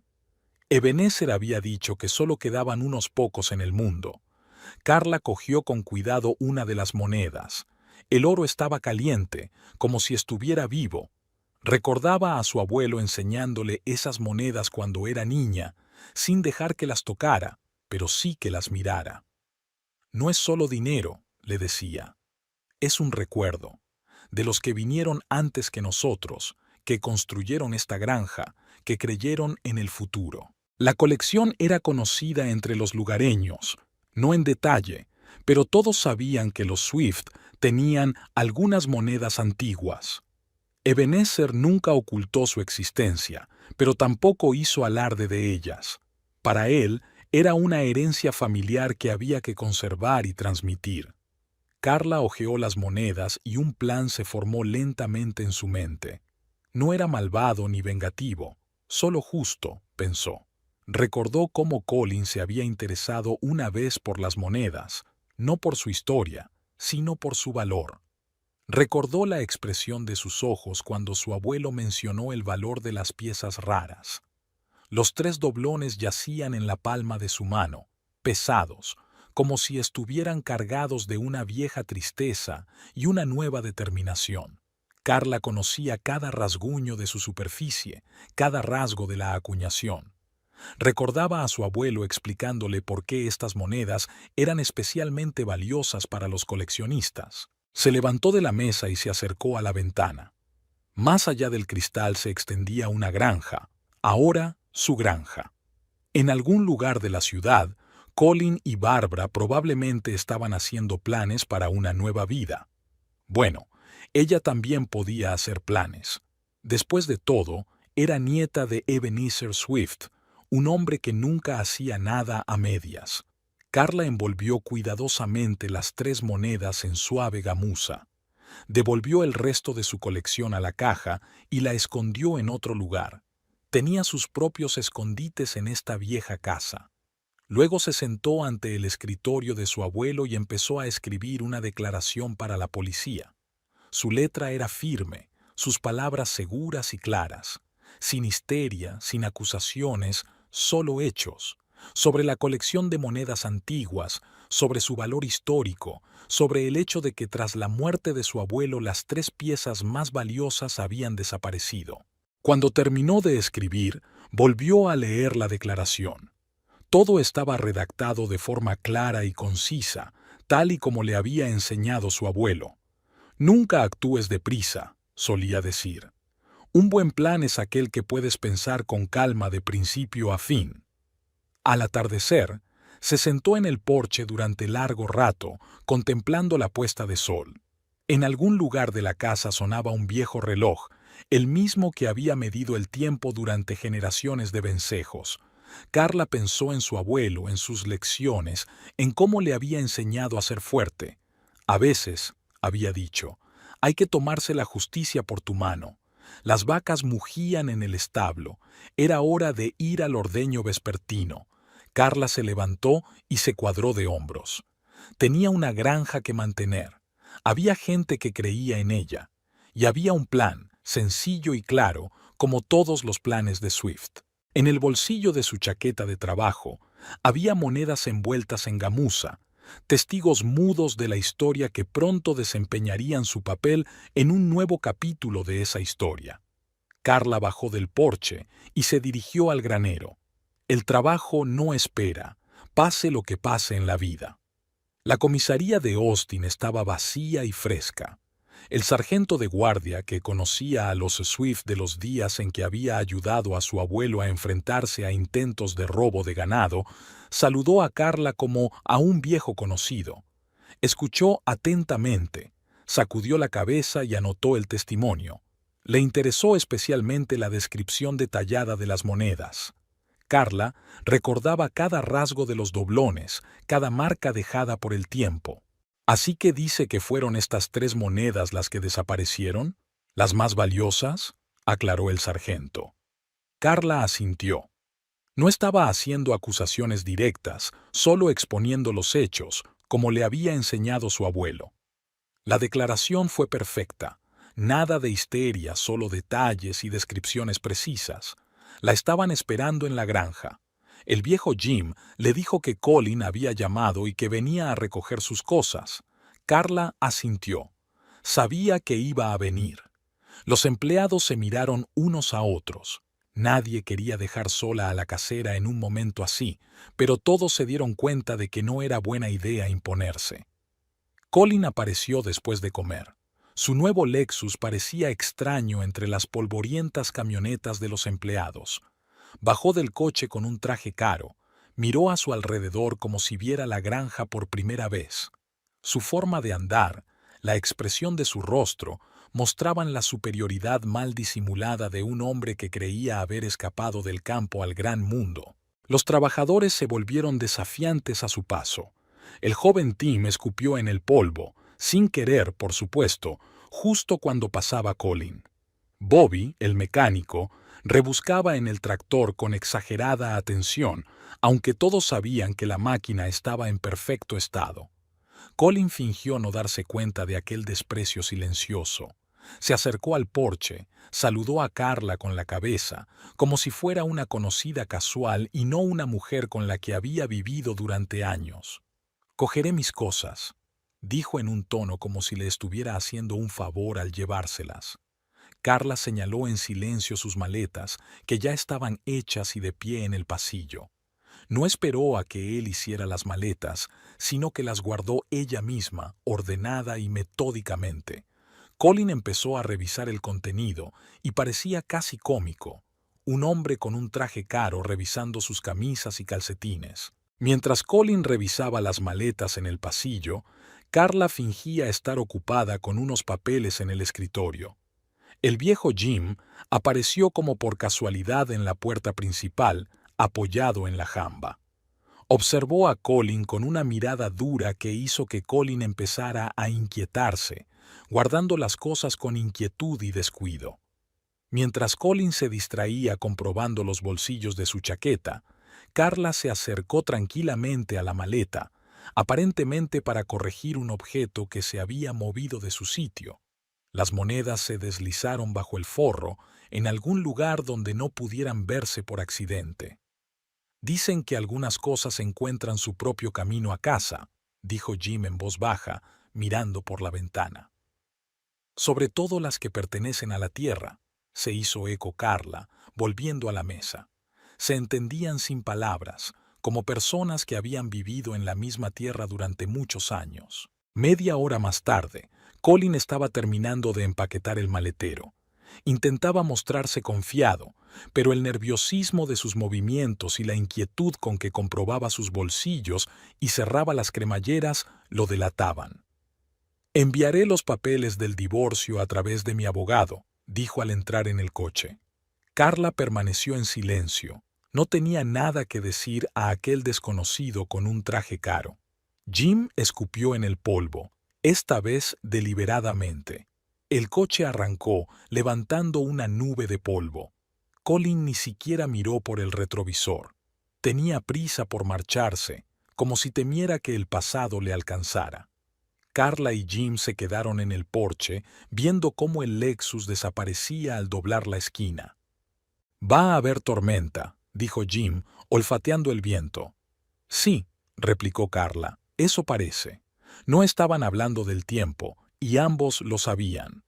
Ebenezer había dicho que solo quedaban unos pocos en el mundo. Carla cogió con cuidado una de las monedas. El oro estaba caliente, como si estuviera vivo. Recordaba a su abuelo enseñándole esas monedas cuando era niña, sin dejar que las tocara, pero sí que las mirara. «No es solo dinero», le decía. «Es un recuerdo, de los que vinieron antes que nosotros, que construyeron esta granja, que creyeron en el futuro». La colección era conocida entre los lugareños, no en detalle, pero todos sabían que los Swift tenían algunas monedas antiguas. Ebenezer nunca ocultó su existencia, pero tampoco hizo alarde de ellas. Para él, era una herencia familiar que había que conservar y transmitir. Carla hojeó las monedas y un plan se formó lentamente en su mente. No era malvado ni vengativo, solo justo, pensó. Recordó cómo Colin se había interesado una vez por las monedas, no por su historia, sino por su valor. Recordó la expresión de sus ojos cuando su abuelo mencionó el valor de las piezas raras. Los 3 doblones yacían en la palma de su mano, pesados, como si estuvieran cargados de una vieja tristeza y una nueva determinación. Carla conocía cada rasguño de su superficie, cada rasgo de la acuñación. Recordaba a su abuelo explicándole por qué estas monedas eran especialmente valiosas para los coleccionistas. Se levantó de la mesa y se acercó a la ventana. Más allá del cristal se extendía una granja, ahora su granja. En algún lugar de la ciudad, Colin y Barbara probablemente estaban haciendo planes para una nueva vida. Bueno, ella también podía hacer planes. Después de todo, era nieta de Ebenezer Swift, un hombre que nunca hacía nada a medias. Carla envolvió cuidadosamente las 3 monedas en suave gamuza. Devolvió el resto de su colección a la caja y la escondió en otro lugar. Tenía sus propios escondites en esta vieja casa. Luego se sentó ante el escritorio de su abuelo y empezó a escribir una declaración para la policía. Su letra era firme, sus palabras seguras y claras, sin histeria, sin acusaciones, solo hechos, sobre la colección de monedas antiguas, sobre su valor histórico, sobre el hecho de que tras la muerte de su abuelo las 3 piezas más valiosas habían desaparecido. Cuando terminó de escribir, volvió a leer la declaración. Todo estaba redactado de forma clara y concisa, tal y como le había enseñado su abuelo. Nunca actúes deprisa, solía decir. Un buen plan es aquel que puedes pensar con calma de principio a fin. Al atardecer, se sentó en el porche durante largo rato, contemplando la puesta de sol. En algún lugar de la casa sonaba un viejo reloj, el mismo que había medido el tiempo durante generaciones de vencejos. Carla pensó en su abuelo, en sus lecciones, en cómo le había enseñado a ser fuerte. A veces, había dicho, hay que tomarse la justicia por tu mano. Las vacas mugían en el establo. Era hora de ir al ordeño vespertino. Carla se levantó y se cuadró de hombros. Tenía una granja que mantener. Había gente que creía en ella. Y había un plan, sencillo y claro, como todos los planes de Swift. En el bolsillo de su chaqueta de trabajo había monedas envueltas en gamuza, testigos mudos de la historia que pronto desempeñarían su papel en un nuevo capítulo de esa historia. Carla bajó del porche y se dirigió al granero. El trabajo no espera, pase lo que pase en la vida. La comisaría de Austin estaba vacía y fresca. El sargento de guardia, que conocía a los Swift de los días en que había ayudado a su abuelo a enfrentarse a intentos de robo de ganado, saludó a Carla como a un viejo conocido. Escuchó atentamente, sacudió la cabeza y anotó el testimonio. Le interesó especialmente la descripción detallada de las monedas. Carla recordaba cada rasgo de los doblones, cada marca dejada por el tiempo. ¿Así que dice que fueron estas 3 monedas las que desaparecieron? ¿Las más valiosas?, aclaró el sargento. Carla asintió. No estaba haciendo acusaciones directas, solo exponiendo los hechos, como le había enseñado su abuelo. La declaración fue perfecta. Nada de histeria, solo detalles y descripciones precisas. La estaban esperando en la granja. El viejo Jim le dijo que Colin había llamado y que venía a recoger sus cosas. Carla asintió. Sabía que iba a venir. Los empleados se miraron unos a otros. Nadie quería dejar sola a la casera en un momento así, pero todos se dieron cuenta de que no era buena idea imponerse. Colin apareció después de comer. Su nuevo Lexus parecía extraño entre las polvorientas camionetas de los empleados. Bajó del coche con un traje caro, miró a su alrededor como si viera la granja por primera vez. Su forma de andar, la expresión de su rostro, mostraban la superioridad mal disimulada de un hombre que creía haber escapado del campo al gran mundo. Los trabajadores se volvieron desafiantes a su paso. El joven Tim escupió en el polvo, sin querer, por supuesto, justo cuando pasaba Colin. Bobby, el mecánico, rebuscaba en el tractor con exagerada atención, aunque todos sabían que la máquina estaba en perfecto estado. Colin fingió no darse cuenta de aquel desprecio silencioso. Se acercó al porche, saludó a Carla con la cabeza, como si fuera una conocida casual y no una mujer con la que había vivido durante años. «Cogeré mis cosas», dijo en un tono como si le estuviera haciendo un favor al llevárselas. Carla señaló en silencio sus maletas, que ya estaban hechas y de pie en el pasillo. No esperó a que él hiciera las maletas, sino que las guardó ella misma, ordenada y metódicamente. Colin empezó a revisar el contenido y parecía casi cómico. Un hombre con un traje caro revisando sus camisas y calcetines. Mientras Colin revisaba las maletas en el pasillo, Carla fingía estar ocupada con unos papeles en el escritorio. El viejo Jim apareció como por casualidad en la puerta principal, apoyado en la jamba. Observó a Colin con una mirada dura que hizo que Colin empezara a inquietarse, guardando las cosas con inquietud y descuido. Mientras Colin se distraía comprobando los bolsillos de su chaqueta, Carla se acercó tranquilamente a la maleta, aparentemente para corregir un objeto que se había movido de su sitio. Las monedas se deslizaron bajo el forro, en algún lugar donde no pudieran verse por accidente. «Dicen que algunas cosas encuentran su propio camino a casa», dijo Jim en voz baja, mirando por la ventana. «Sobre todo las que pertenecen a la tierra», se hizo eco Carla, volviendo a la mesa. Se entendían sin palabras, como personas que habían vivido en la misma tierra durante muchos años. Media hora más tarde, Colin estaba terminando de empaquetar el maletero. Intentaba mostrarse confiado, pero el nerviosismo de sus movimientos y la inquietud con que comprobaba sus bolsillos y cerraba las cremalleras lo delataban. «Enviaré los papeles del divorcio a través de mi abogado», dijo al entrar en el coche. Carla permaneció en silencio. No tenía nada que decir a aquel desconocido con un traje caro. Jim escupió en el polvo, esta vez deliberadamente. El coche arrancó, levantando una nube de polvo. Colin ni siquiera miró por el retrovisor. Tenía prisa por marcharse, como si temiera que el pasado le alcanzara. Carla y Jim se quedaron en el porche, viendo cómo el Lexus desaparecía al doblar la esquina. «Va a haber tormenta», dijo Jim, olfateando el viento. «Sí», replicó Carla, «eso parece». No estaban hablando del tiempo, y ambos lo sabían.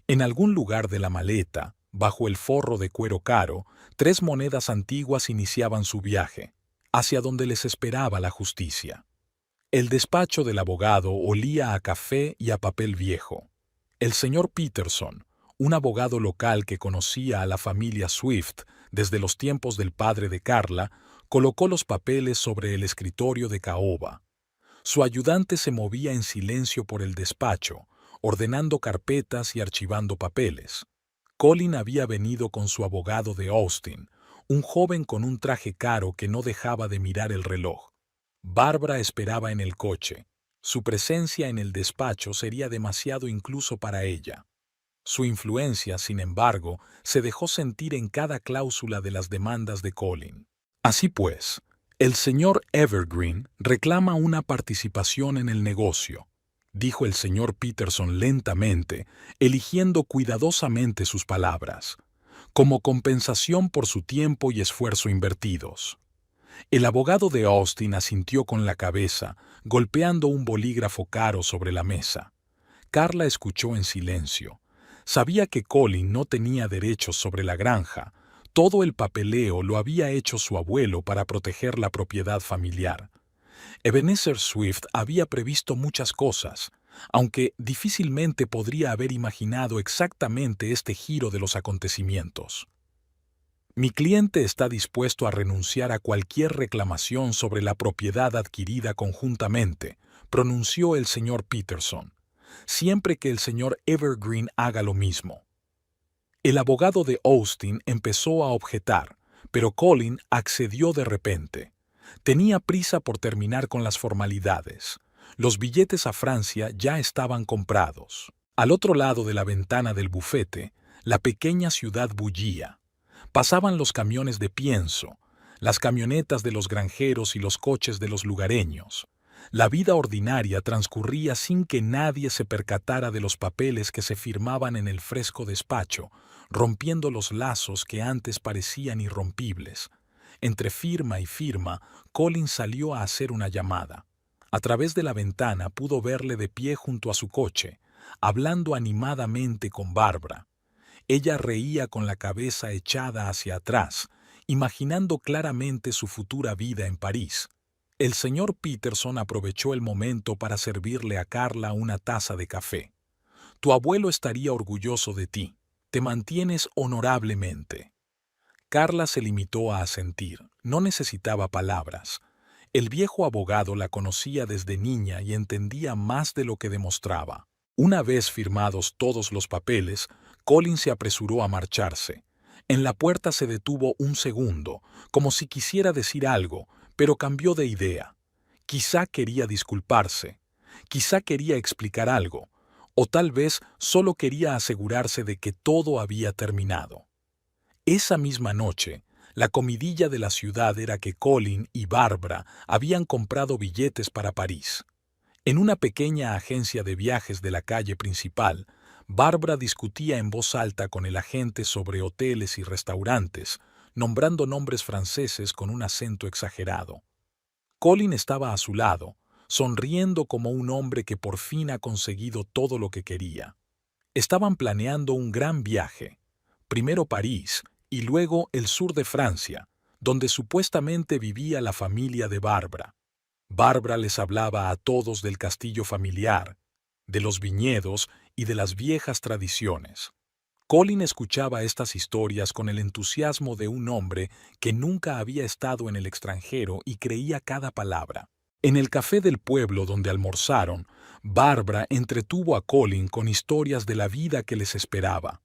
En algún lugar de la maleta, bajo el forro de cuero caro, 3 monedas antiguas iniciaban su viaje, hacia donde les esperaba la justicia. El despacho del abogado olía a café y a papel viejo. El señor Peterson, un abogado local que conocía a la familia Swift desde los tiempos del padre de Carla, colocó los papeles sobre el escritorio de caoba. Su ayudante se movía en silencio por el despacho, ordenando carpetas y archivando papeles. Colin había venido con su abogado de Austin, un joven con un traje caro que no dejaba de mirar el reloj. Bárbara esperaba en el coche. Su presencia en el despacho sería demasiado incluso para ella. Su influencia, sin embargo, se dejó sentir en cada cláusula de las demandas de Colin. Así pues, el señor Evergreen reclama una participación en el negocio, dijo el señor Peterson lentamente, eligiendo cuidadosamente sus palabras, como compensación por su tiempo y esfuerzo invertidos. El abogado de Austin asintió con la cabeza, golpeando un bolígrafo caro sobre la mesa. Carla escuchó en silencio. Sabía que Colin no tenía derechos sobre la granja. Todo el papeleo lo había hecho su abuelo para proteger la propiedad familiar. Ebenezer Swift había previsto muchas cosas, aunque difícilmente podría haber imaginado exactamente este giro de los acontecimientos. «Mi cliente está dispuesto a renunciar a cualquier reclamación sobre la propiedad adquirida conjuntamente», pronunció el señor Peterson. siempre que el señor Evergreen haga lo mismo. El abogado de Austin empezó a objetar, pero Colin accedió de repente. Tenía prisa por terminar con las formalidades. Los billetes a Francia ya estaban comprados. Al otro lado de la ventana del bufete, la pequeña ciudad bullía. Pasaban los camiones de pienso, las camionetas de los granjeros y los coches de los lugareños. La vida ordinaria transcurría sin que nadie se percatara de los papeles que se firmaban en el fresco despacho, rompiendo los lazos que antes parecían irrompibles. Entre firma y firma, Colin salió a hacer una llamada. A través de la ventana pudo verle de pie junto a su coche, hablando animadamente con Bárbara. Ella reía con la cabeza echada hacia atrás, imaginando claramente su futura vida en París. El señor Peterson aprovechó el momento para servirle a Carla una taza de café. Tu abuelo estaría orgulloso de ti. Te mantienes honorablemente. Carla se limitó a asentir. No necesitaba palabras. El viejo abogado la conocía desde niña y entendía más de lo que demostraba. Una vez firmados todos los papeles, Colin se apresuró a marcharse. En la puerta se detuvo un segundo, como si quisiera decir algo, pero cambió de idea. Quizá quería disculparse, quizá quería explicar algo, o tal vez solo quería asegurarse de que todo había terminado. Esa misma noche, la comidilla de la ciudad era que Colin y Bárbara habían comprado billetes para París. En una pequeña agencia de viajes de la calle principal, Bárbara discutía en voz alta con el agente sobre hoteles y restaurantes, nombrando nombres franceses con un acento exagerado. Colin estaba a su lado, sonriendo como un hombre que por fin ha conseguido todo lo que quería. Estaban planeando un gran viaje, primero París y luego el sur de Francia, donde supuestamente vivía la familia de Bárbara. Bárbara les hablaba a todos del castillo familiar, de los viñedos y de las viejas tradiciones. Colin escuchaba estas historias con el entusiasmo de un hombre que nunca había estado en el extranjero y creía cada palabra. En el café del pueblo donde almorzaron, Bárbara entretuvo a Colin con historias de la vida que les esperaba.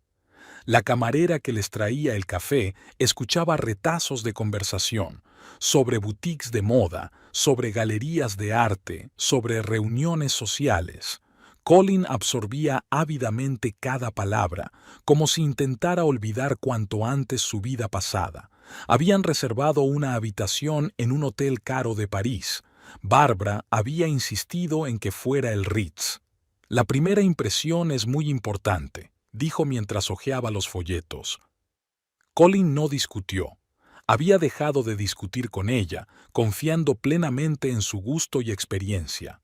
La camarera que les traía el café escuchaba retazos de conversación sobre boutiques de moda, sobre galerías de arte, sobre reuniones sociales. Colin absorbía ávidamente cada palabra, como si intentara olvidar cuanto antes su vida pasada. Habían reservado una habitación en un hotel caro de París. Bárbara había insistido en que fuera el Ritz. La primera impresión es muy importante, dijo mientras hojeaba los folletos. Colin no discutió. Había dejado de discutir con ella, confiando plenamente en su gusto y experiencia.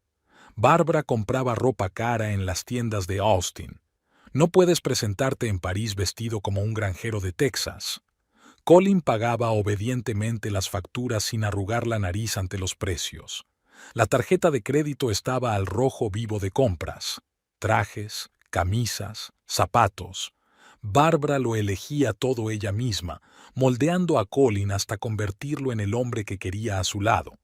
Bárbara compraba ropa cara en las tiendas de Austin. No puedes presentarte en París vestido como un granjero de Texas. Colin pagaba obedientemente las facturas sin arrugar la nariz ante los precios. La tarjeta de crédito estaba al rojo vivo de compras. Trajes, camisas, zapatos. Bárbara lo elegía todo ella misma, moldeando a Colin hasta convertirlo en el hombre que quería a su lado.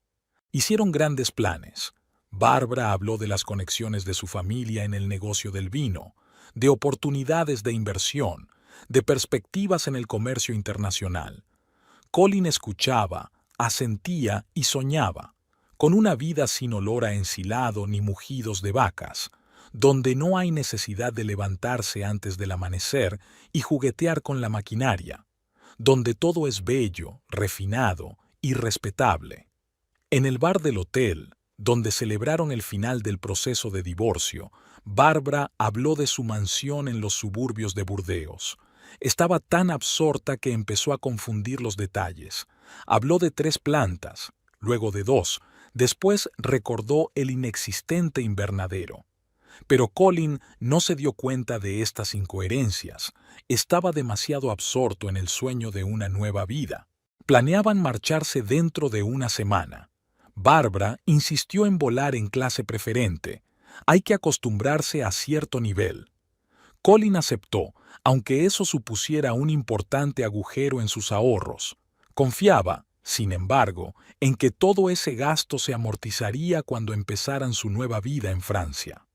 Hicieron grandes planes. Bárbara habló de las conexiones de su familia en el negocio del vino, de oportunidades de inversión, de perspectivas en el comercio internacional. Colin escuchaba, asentía y soñaba, con una vida sin olor a ensilado ni mugidos de vacas, donde no hay necesidad de levantarse antes del amanecer y juguetear con la maquinaria, donde todo es bello, refinado y respetable. En el bar del hotel, donde celebraron el final del proceso de divorcio, Bárbara habló de su mansión en los suburbios de Burdeos. Estaba tan absorta que empezó a confundir los detalles. Habló de 3 plantas, luego de 2, después recordó el inexistente invernadero. Pero Colin no se dio cuenta de estas incoherencias. Estaba demasiado absorto en el sueño de una nueva vida. Planeaban marcharse dentro de una semana. Bárbara insistió en volar en clase preferente. Hay que acostumbrarse a cierto nivel. Colin aceptó, aunque eso supusiera un importante agujero en sus ahorros. Confiaba, sin embargo, en que todo ese gasto se amortizaría cuando empezaran su nueva vida en Francia.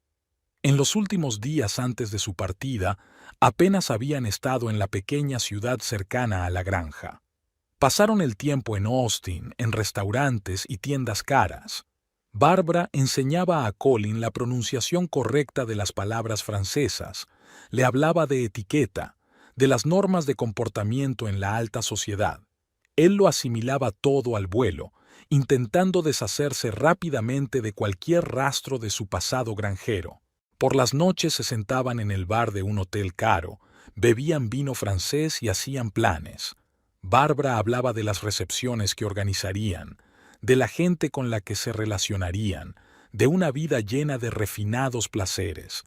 En los últimos días antes de su partida, apenas habían estado en la pequeña ciudad cercana a la granja. Pasaron el tiempo en Austin, en restaurantes y tiendas caras. Barbara enseñaba a Colin la pronunciación correcta de las palabras francesas, le hablaba de etiqueta, de las normas de comportamiento en la alta sociedad. Él lo asimilaba todo al vuelo, intentando deshacerse rápidamente de cualquier rastro de su pasado granjero. Por las noches se sentaban en el bar de un hotel caro, bebían vino francés y hacían planes. Barbara hablaba de las recepciones que organizarían, de la gente con la que se relacionarían, de una vida llena de refinados placeres.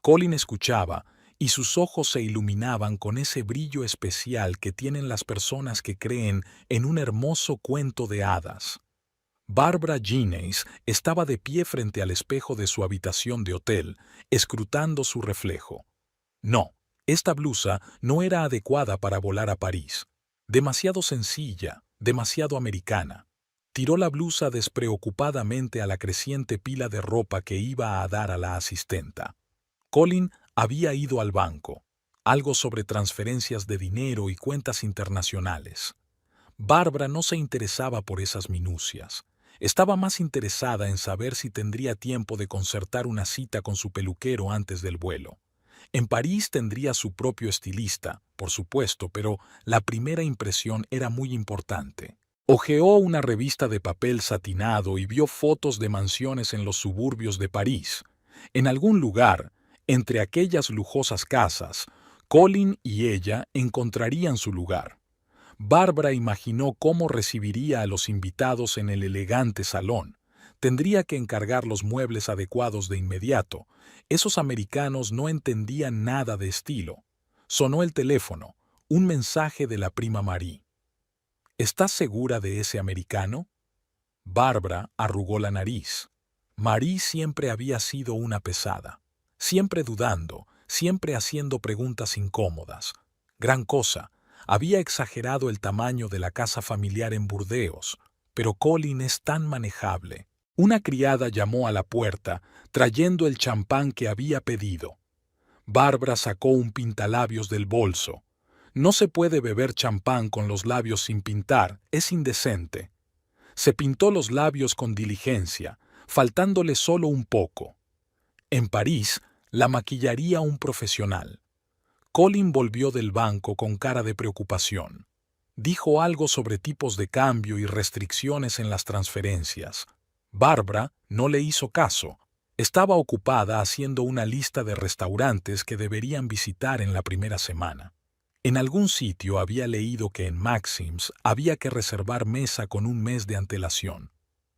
Colin escuchaba, y sus ojos se iluminaban con ese brillo especial que tienen las personas que creen en un hermoso cuento de hadas. Barbara Jennings estaba de pie frente al espejo de su habitación de hotel, escrutando su reflejo. No, esta blusa no era adecuada para volar a París. Demasiado sencilla, demasiado americana. Tiró la blusa despreocupadamente a la creciente pila de ropa que iba a dar a la asistenta. Colin había ido al banco. Algo sobre transferencias de dinero y cuentas internacionales. Barbara no se interesaba por esas minucias. Estaba más interesada en saber si tendría tiempo de concertar una cita con su peluquero antes del vuelo. En París tendría su propio estilista, por supuesto, pero la primera impresión era muy importante. Hojeó una revista de papel satinado y vio fotos de mansiones en los suburbios de París. En algún lugar, entre aquellas lujosas casas, Colin y ella encontrarían su lugar. Barbara imaginó cómo recibiría a los invitados en el elegante salón. Tendría que encargar los muebles adecuados de inmediato. Esos americanos no entendían nada de estilo. Sonó el teléfono, un mensaje de la prima Marie. ¿Estás segura de ese americano? Barbara arrugó la nariz. Marie siempre había sido una pesada. Siempre dudando, siempre haciendo preguntas incómodas. Gran cosa. Había exagerado el tamaño de la casa familiar en Burdeos, pero Colin es tan manejable. Una criada llamó a la puerta, trayendo el champán que había pedido. Barbara sacó un pintalabios del bolso. No se puede beber champán con los labios sin pintar, es indecente. Se pintó los labios con diligencia, faltándole solo un poco. En París, la maquillaría un profesional. Colin volvió del banco con cara de preocupación. Dijo algo sobre tipos de cambio y restricciones en las transferencias. Barbara no le hizo caso. Estaba ocupada haciendo una lista de restaurantes que deberían visitar en la primera semana. En algún sitio había leído que en Maxim's había que reservar mesa con un mes de antelación.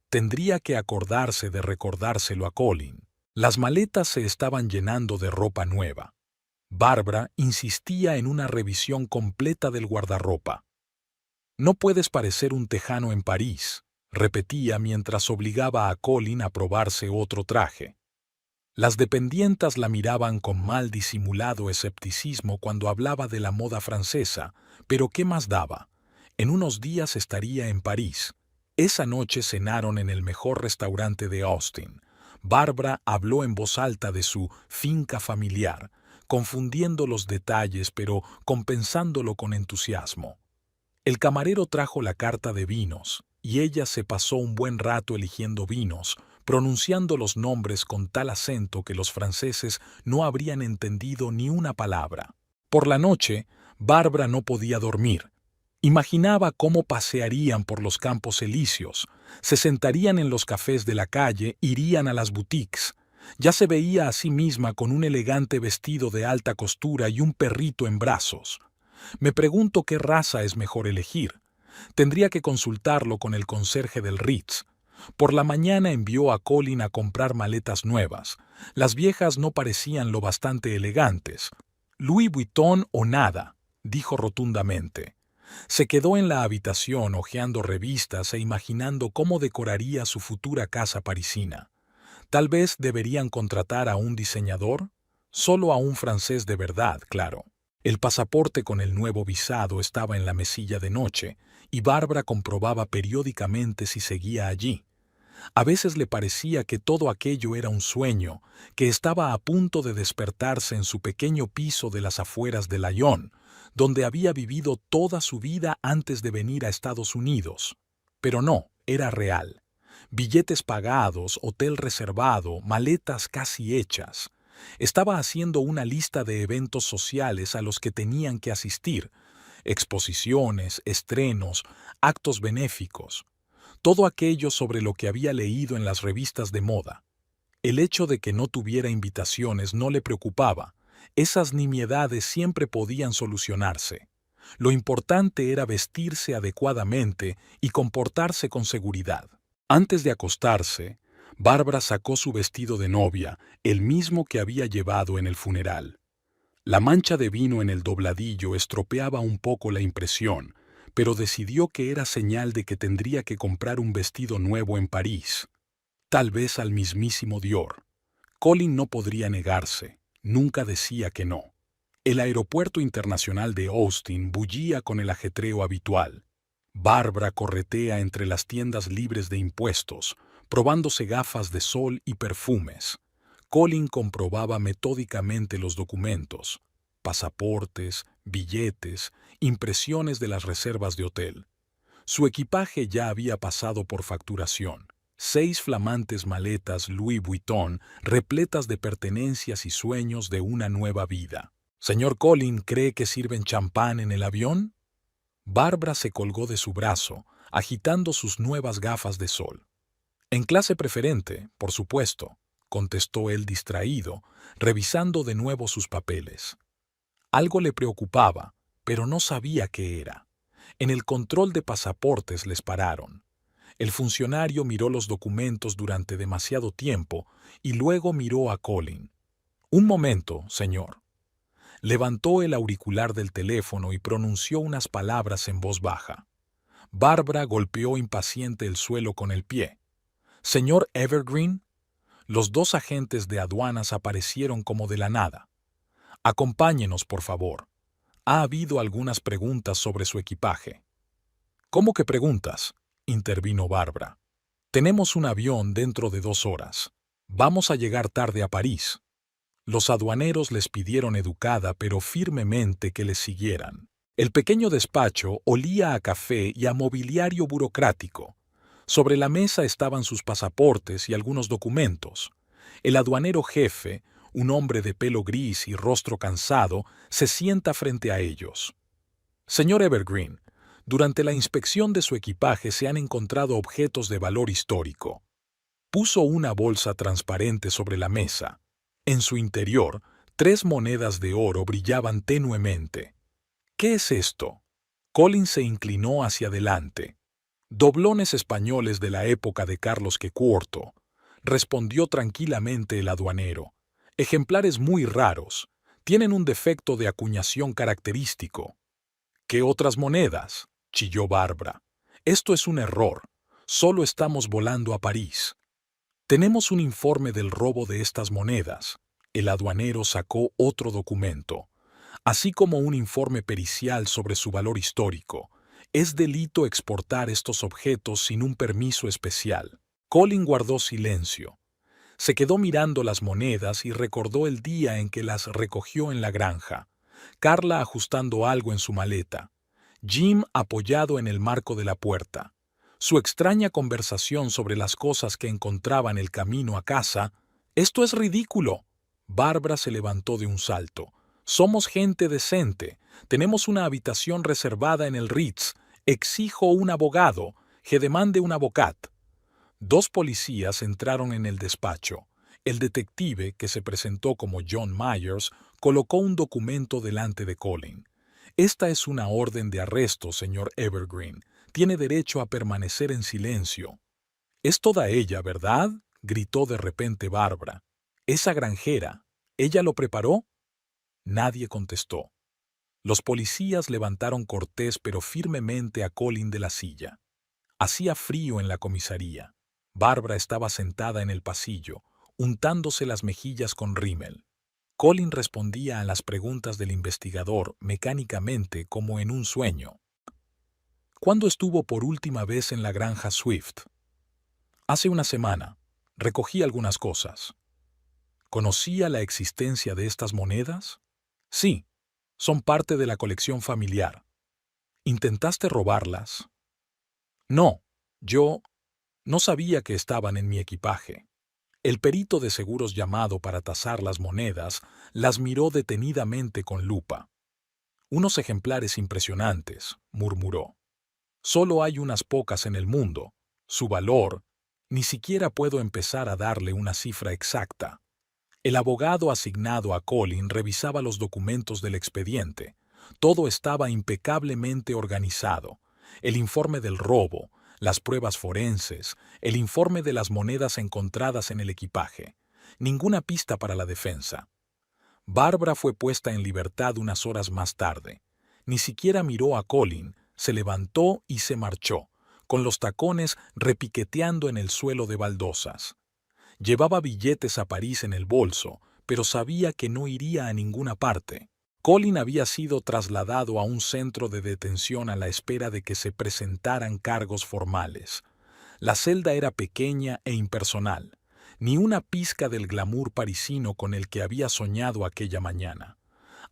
Tendría que acordarse de recordárselo a Colin. Las maletas se estaban llenando de ropa nueva. Barbara insistía en una revisión completa del guardarropa. «No puedes parecer un tejano en París», repetía mientras obligaba a Colin a probarse otro traje. Las dependientas la miraban con mal disimulado escepticismo cuando hablaba de la moda francesa, pero ¿qué más daba? En unos días estaría en París. Esa noche cenaron en el mejor restaurante de Austin. Barbara habló en voz alta de su finca familiar, confundiendo los detalles pero compensándolo con entusiasmo. El camarero trajo la carta de vinos, y ella se pasó un buen rato eligiendo vinos, pronunciando los nombres con tal acento que los franceses no habrían entendido ni una palabra. Por la noche, Barbara no podía dormir. Imaginaba cómo pasearían por los Campos Elíseos, se sentarían en los cafés de la calle, irían a las boutiques. Ya se veía a sí misma con un elegante vestido de alta costura y un perrito en brazos. Me pregunto qué raza es mejor elegir. Tendría que consultarlo con el conserje del Ritz. Por la mañana envió a Colin a comprar maletas nuevas. Las viejas no parecían lo bastante elegantes. Louis Vuitton o nada, dijo rotundamente. Se quedó en la habitación hojeando revistas e imaginando cómo decoraría su futura casa parisina. Tal vez deberían contratar a un diseñador, solo a un francés de verdad, claro. El pasaporte con el nuevo visado estaba en la mesilla de noche, y Barbara comprobaba periódicamente si seguía allí. A veces le parecía que todo aquello era un sueño, que estaba a punto de despertarse en su pequeño piso de las afueras de Lyon, donde había vivido toda su vida antes de venir a Estados Unidos. Pero no, era real. Billetes pagados, hotel reservado, maletas casi hechas. Estaba haciendo una lista de eventos sociales a los que tenían que asistir, exposiciones, estrenos, actos benéficos. Todo aquello sobre lo que había leído en las revistas de moda. El hecho de que no tuviera invitaciones no le preocupaba. Esas nimiedades siempre podían solucionarse. Lo importante era vestirse adecuadamente y comportarse con seguridad. Antes de acostarse, Bárbara sacó su vestido de novia, el mismo que había llevado en el funeral. La mancha de vino en el dobladillo estropeaba un poco la impresión, pero decidió que era señal de que tendría que comprar un vestido nuevo en París. Tal vez al mismísimo Dior. Colin no podría negarse, nunca decía que no. El aeropuerto internacional de Austin bullía con el ajetreo habitual. Bárbara corretea entre las tiendas libres de impuestos, probándose gafas de sol y perfumes. Colin comprobaba metódicamente los documentos, pasaportes, billetes, impresiones de las reservas de hotel. Su equipaje ya había pasado por facturación. 6 flamantes maletas Louis Vuitton repletas de pertenencias y sueños de una nueva vida. ¿Señor Colin cree que sirven champán en el avión? Bárbara se colgó de su brazo, agitando sus nuevas gafas de sol. En clase preferente, por supuesto, contestó él distraído, revisando de nuevo sus papeles. Algo le preocupaba, pero no sabía qué era. En el control de pasaportes les pararon. El funcionario miró los documentos durante demasiado tiempo y luego miró a Colin. «Un momento, señor». Levantó el auricular del teléfono y pronunció unas palabras en voz baja. Bárbara golpeó impaciente el suelo con el pie. «Señor Evergreen». Los 2 agentes de aduanas aparecieron como de la nada. «Acompáñenos, por favor. Ha habido algunas preguntas sobre su equipaje». «¿Cómo que preguntas?», intervino Bárbara. «Tenemos un avión dentro de 2 horas. Vamos a llegar tarde a París». Los aduaneros les pidieron educada pero firmemente que les siguieran. El pequeño despacho olía a café y a mobiliario burocrático. Sobre la mesa estaban sus pasaportes y algunos documentos. El aduanero jefe, un hombre de pelo gris y rostro cansado, se sienta frente a ellos. «Señor Evergreen, durante la inspección de su equipaje se han encontrado objetos de valor histórico». Puso una bolsa transparente sobre la mesa. En su interior, 3 monedas de oro brillaban tenuemente. «¿Qué es esto?». Colin se inclinó hacia adelante. «Doblones españoles de la época de Carlos IV», respondió tranquilamente el aduanero. «Ejemplares muy raros. Tienen un defecto de acuñación característico». «¿Qué otras monedas?», chilló Bárbara. «Esto es un error. Solo estamos volando a París». «Tenemos un informe del robo de estas monedas». El aduanero sacó otro documento, así como un informe pericial sobre su valor histórico. Es delito exportar estos objetos sin un permiso especial. Colin guardó silencio. Se quedó mirando las monedas y recordó el día en que las recogió en la granja. Carla ajustando algo en su maleta. Jim apoyado en el marco de la puerta. Su extraña conversación sobre las cosas que encontraba en el camino a casa. «Esto es ridículo». Bárbara se levantó de un salto. «Somos gente decente. Tenemos una habitación reservada en el Ritz. Exijo un abogado. Que demande un avocat». 2 policías entraron en el despacho. El detective, que se presentó como John Myers, colocó un documento delante de Colin. «Esta es una orden de arresto, señor Evergreen. Tiene derecho a permanecer en silencio». «Es toda ella, ¿verdad?», gritó de repente Bárbara. «Esa granjera. ¿Ella lo preparó?». Nadie contestó. Los policías levantaron cortés pero firmemente a Colin de la silla. Hacía frío en la comisaría. Bárbara estaba sentada en el pasillo, untándose las mejillas con rímel. Colin respondía a las preguntas del investigador mecánicamente como en un sueño. «¿Cuándo estuvo por última vez en la granja Swift?». Hace una semana, recogí algunas cosas. ¿Conocía la existencia de estas monedas? Sí, son parte de la colección familiar. ¿Intentaste robarlas? No, yo no sabía que estaban en mi equipaje. El perito de seguros llamado para tasar las monedas las miró detenidamente con lupa. Unos ejemplares impresionantes, murmuró. Solo hay unas pocas en el mundo. Su valor, ni siquiera puedo empezar a darle una cifra exacta. El abogado asignado a Colin revisaba los documentos del expediente. Todo estaba impecablemente organizado. El informe del robo, las pruebas forenses, el informe de las monedas encontradas en el equipaje. Ninguna pista para la defensa. Bárbara fue puesta en libertad unas horas más tarde. Ni siquiera miró a Colin, se levantó y se marchó, con los tacones repiqueteando en el suelo de baldosas. Llevaba billetes a París en el bolso, pero sabía que no iría a ninguna parte. Colin había sido trasladado a un centro de detención a la espera de que se presentaran cargos formales. La celda era pequeña e impersonal, ni una pizca del glamour parisino con el que había soñado aquella mañana.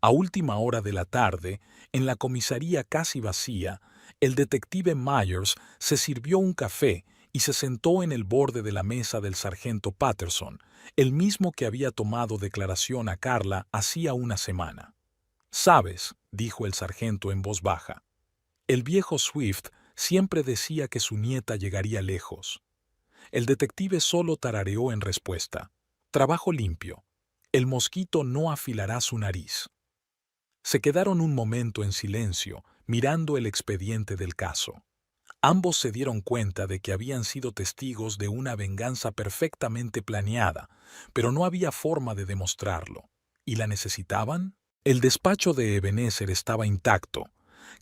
A última hora de la tarde, en la comisaría casi vacía, el detective Myers se sirvió un café y se sentó en el borde de la mesa del sargento Patterson, el mismo que había tomado declaración a Carla hacía una semana. «Sabes», dijo el sargento en voz baja, «el viejo Swift siempre decía que su nieta llegaría lejos». El detective solo tarareó en respuesta. «Trabajo limpio. El mosquito no afilará su nariz». Se quedaron un momento en silencio, mirando el expediente del caso. Ambos se dieron cuenta de que habían sido testigos de una venganza perfectamente planeada, pero no había forma de demostrarlo. ¿Y la necesitaban? El despacho de Ebenezer estaba intacto.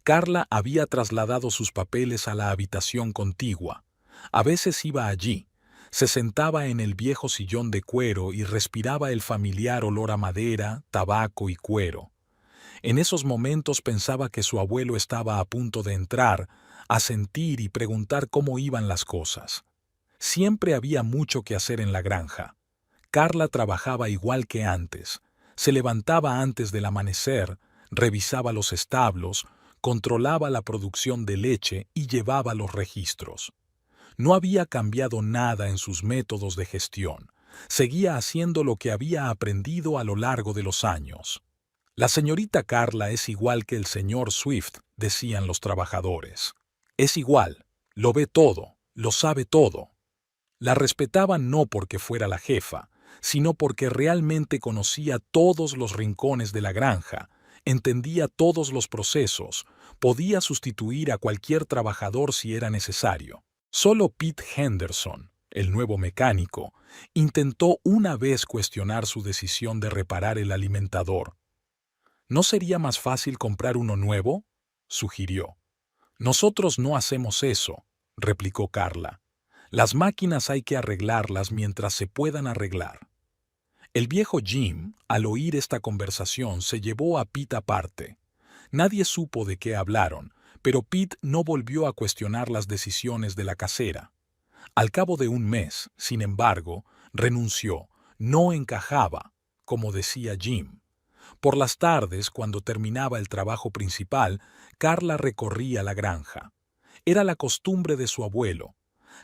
Carla había trasladado sus papeles a la habitación contigua. A veces iba allí, se sentaba en el viejo sillón de cuero y respiraba el familiar olor a madera, tabaco y cuero. En esos momentos pensaba que su abuelo estaba a punto de entrar, a sentir y preguntar cómo iban las cosas. Siempre había mucho que hacer en la granja. Carla trabajaba igual que antes. Se levantaba antes del amanecer, revisaba los establos, controlaba la producción de leche y llevaba los registros. No había cambiado nada en sus métodos de gestión. Seguía haciendo lo que había aprendido a lo largo de los años. La señorita Carla es igual que el señor Swift, decían los trabajadores. Es igual, lo ve todo, lo sabe todo. La respetaban no porque fuera la jefa, sino porque realmente conocía todos los rincones de la granja, entendía todos los procesos, podía sustituir a cualquier trabajador si era necesario. Solo Pete Henderson, el nuevo mecánico, intentó una vez cuestionar su decisión de reparar el alimentador. ¿No sería más fácil comprar uno nuevo?, sugirió. Nosotros no hacemos eso, replicó Carla. Las máquinas hay que arreglarlas mientras se puedan arreglar. El viejo Jim, al oír esta conversación, se llevó a Pete aparte. Nadie supo de qué hablaron, pero Pete no volvió a cuestionar las decisiones de la casera. Al cabo de un mes, sin embargo, renunció. No encajaba, como decía Jim. Por las tardes, cuando terminaba el trabajo principal, Carla recorría la granja. Era la costumbre de su abuelo.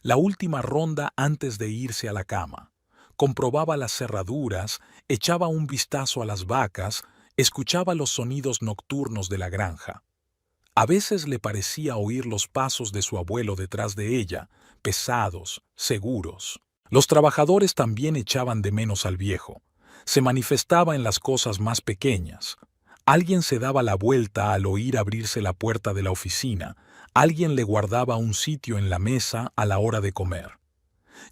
La última ronda antes de irse a la cama. Comprobaba las cerraduras, echaba un vistazo a las vacas, escuchaba los sonidos nocturnos de la granja. A veces le parecía oír los pasos de su abuelo detrás de ella, pesados, seguros. Los trabajadores también echaban de menos al viejo. Se manifestaba en las cosas más pequeñas. Alguien se daba la vuelta al oír abrirse la puerta de la oficina. Alguien le guardaba un sitio en la mesa a la hora de comer.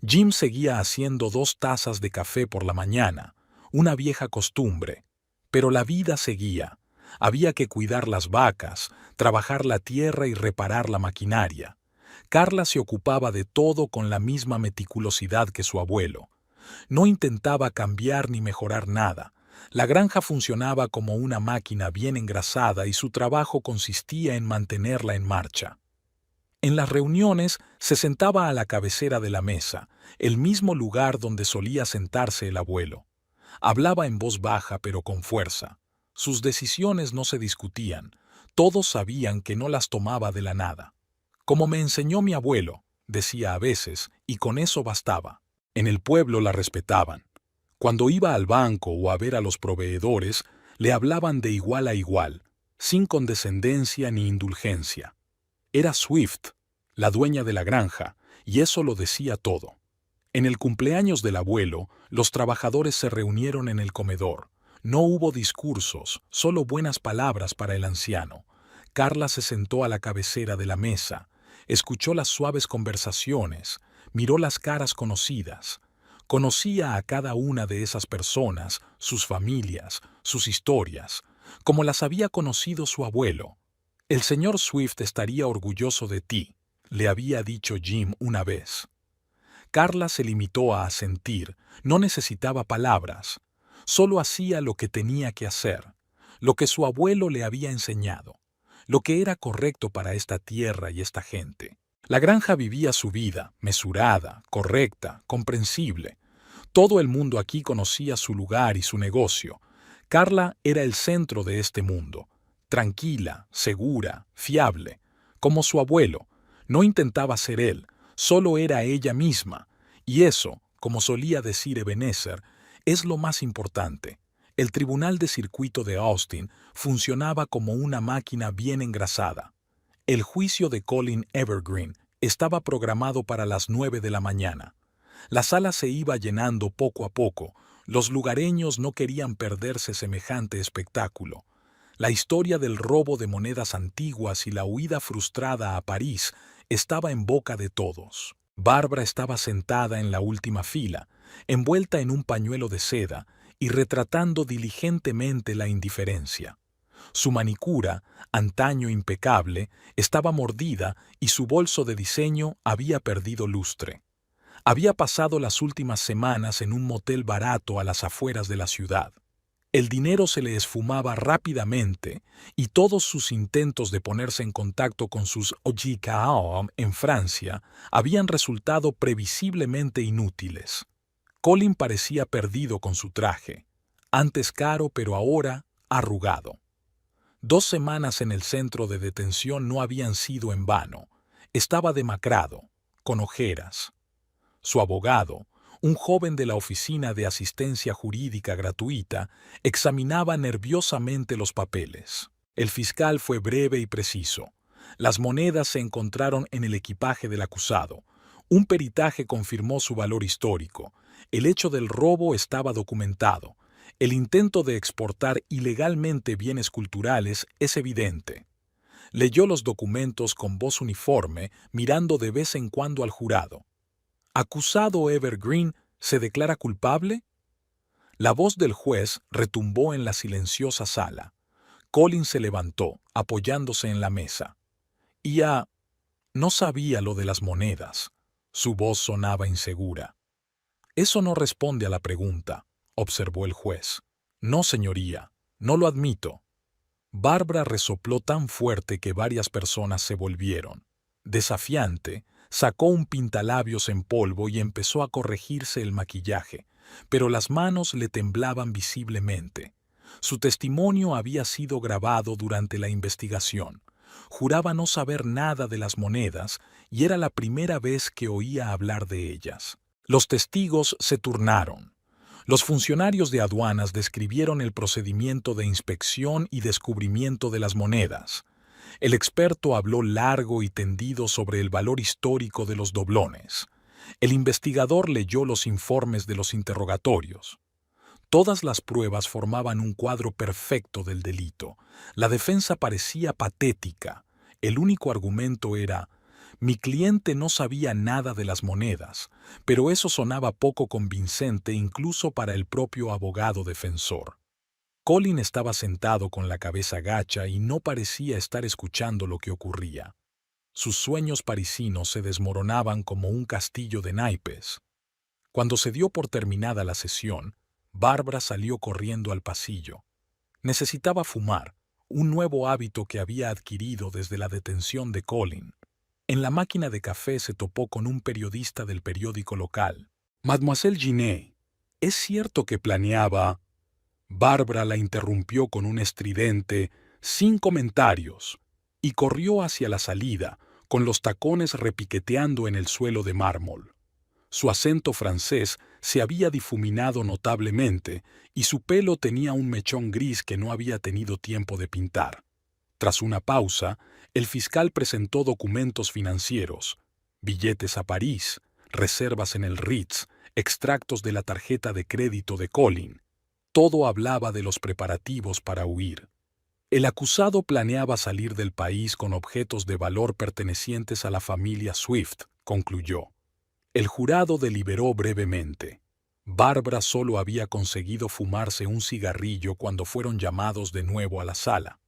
Jim seguía haciendo 2 tazas de café por la mañana, una vieja costumbre. Pero la vida seguía. Había que cuidar las vacas, trabajar la tierra y reparar la maquinaria. Carla se ocupaba de todo con la misma meticulosidad que su abuelo. No intentaba cambiar ni mejorar nada. La granja funcionaba como una máquina bien engrasada y su trabajo consistía en mantenerla en marcha. En las reuniones se sentaba a la cabecera de la mesa, el mismo lugar donde solía sentarse el abuelo. Hablaba en voz baja pero con fuerza. Sus decisiones no se discutían. Todos sabían que no las tomaba de la nada. Como me enseñó mi abuelo, decía a veces, y con eso bastaba. En el pueblo la respetaban. Cuando iba al banco o a ver a los proveedores, le hablaban de igual a igual, sin condescendencia ni indulgencia. Era Swift, la dueña de la granja, y eso lo decía todo. En el cumpleaños del abuelo, los trabajadores se reunieron en el comedor. No hubo discursos, solo buenas palabras para el anciano. Carla se sentó a la cabecera de la mesa, escuchó las suaves conversaciones, miró las caras conocidas. Conocía a cada una de esas personas, sus familias, sus historias, como las había conocido su abuelo. El señor Swift estaría orgulloso de ti, le había dicho Jim una vez. Carla se limitó a asentir, no necesitaba palabras, solo hacía lo que tenía que hacer, lo que su abuelo le había enseñado, lo que era correcto para esta tierra y esta gente. La granja vivía su vida, mesurada, correcta, comprensible. Todo el mundo aquí conocía su lugar y su negocio. Carla era el centro de este mundo, tranquila, segura, fiable, como su abuelo. No intentaba ser él, solo era ella misma, y eso, como solía decir Ebenezer, es lo más importante. El tribunal de circuito de Austin funcionaba como una máquina bien engrasada. El juicio de Colin Evergreen estaba programado para las 9 de la mañana. La sala se iba llenando poco a poco. Los lugareños no querían perderse semejante espectáculo. La historia del robo de monedas antiguas y la huida frustrada a París estaba en boca de todos. Bárbara estaba sentada en la última fila, envuelta en un pañuelo de seda y retratando diligentemente la indiferencia. Su manicura, antaño impecable, estaba mordida y su bolso de diseño había perdido lustre. Había pasado las últimas semanas en un motel barato a las afueras de la ciudad. El dinero se le esfumaba rápidamente y todos sus intentos de ponerse en contacto con sus OGKAOM en Francia habían resultado previsiblemente inútiles. Colin parecía perdido con su traje, antes caro pero ahora arrugado. 2 semanas en el centro de detención no habían sido en vano. Estaba demacrado, con ojeras. Su abogado, un joven de la Oficina de Asistencia Jurídica Gratuita, examinaba nerviosamente los papeles. El fiscal fue breve y preciso. Las monedas se encontraron en el equipaje del acusado. Un peritaje confirmó su valor histórico. El hecho del robo estaba documentado. El intento de exportar ilegalmente bienes culturales es evidente. Leyó los documentos con voz uniforme, mirando de vez en cuando al jurado. ¿Acusado Evergreen se declara culpable? La voz del juez retumbó en la silenciosa sala. Colin se levantó, apoyándose en la mesa. No sabía lo de las monedas. Su voz sonaba insegura. Eso no responde a la pregunta, observó el juez. No, señoría, no lo admito. Bárbara resopló tan fuerte que varias personas se volvieron. Desafiante, sacó un pintalabios en polvo y empezó a corregirse el maquillaje, pero las manos le temblaban visiblemente. Su testimonio había sido grabado durante la investigación. Juraba no saber nada de las monedas y era la primera vez que oía hablar de ellas. Los testigos se turnaron. Los funcionarios de aduanas describieron el procedimiento de inspección y descubrimiento de las monedas. El experto habló largo y tendido sobre el valor histórico de los doblones. El investigador leyó los informes de los interrogatorios. Todas las pruebas formaban un cuadro perfecto del delito. La defensa parecía patética. El único argumento era: mi cliente no sabía nada de las monedas, pero eso sonaba poco convincente incluso para el propio abogado defensor. Colin estaba sentado con la cabeza gacha y no parecía estar escuchando lo que ocurría. Sus sueños parisinos se desmoronaban como un castillo de naipes. Cuando se dio por terminada la sesión, Bárbara salió corriendo al pasillo. Necesitaba fumar, un nuevo hábito que había adquirido desde la detención de Colin. En la máquina de café se topó con un periodista del periódico local. «Mademoiselle Ginet, ¿es cierto que planeaba...?» Bárbara la interrumpió con un estridente «sin comentarios» y corrió hacia la salida, con los tacones repiqueteando en el suelo de mármol. Su acento francés se había difuminado notablemente y su pelo tenía un mechón gris que no había tenido tiempo de pintar. Tras una pausa, el fiscal presentó documentos financieros, billetes a París, reservas en el Ritz, extractos de la tarjeta de crédito de Colin. Todo hablaba de los preparativos para huir. El acusado planeaba salir del país con objetos de valor pertenecientes a la familia Swift, concluyó. El jurado deliberó brevemente. Bárbara solo había conseguido fumarse un cigarrillo cuando fueron llamados de nuevo a la sala.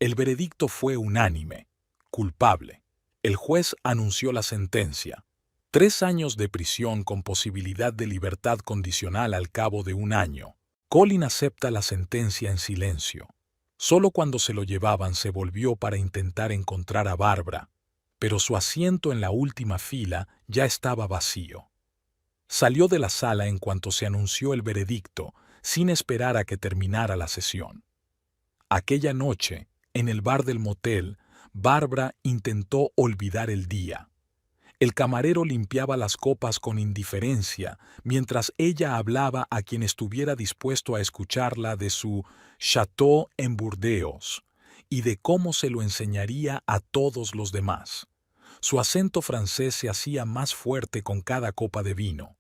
El veredicto fue unánime. Culpable. El juez anunció la sentencia. 3 años de prisión con posibilidad de libertad condicional al cabo de 1 año. Colin acepta la sentencia en silencio. Solo cuando se lo llevaban se volvió para intentar encontrar a Bárbara, pero su asiento en la última fila ya estaba vacío. Salió de la sala en cuanto se anunció el veredicto, sin esperar a que terminara la sesión. Aquella noche, en el bar del motel, Bárbara intentó olvidar el día. El camarero limpiaba las copas con indiferencia, mientras ella hablaba a quien estuviera dispuesto a escucharla de su chateau en Burdeos y de cómo se lo enseñaría a todos los demás. Su acento francés se hacía más fuerte con cada copa de vino.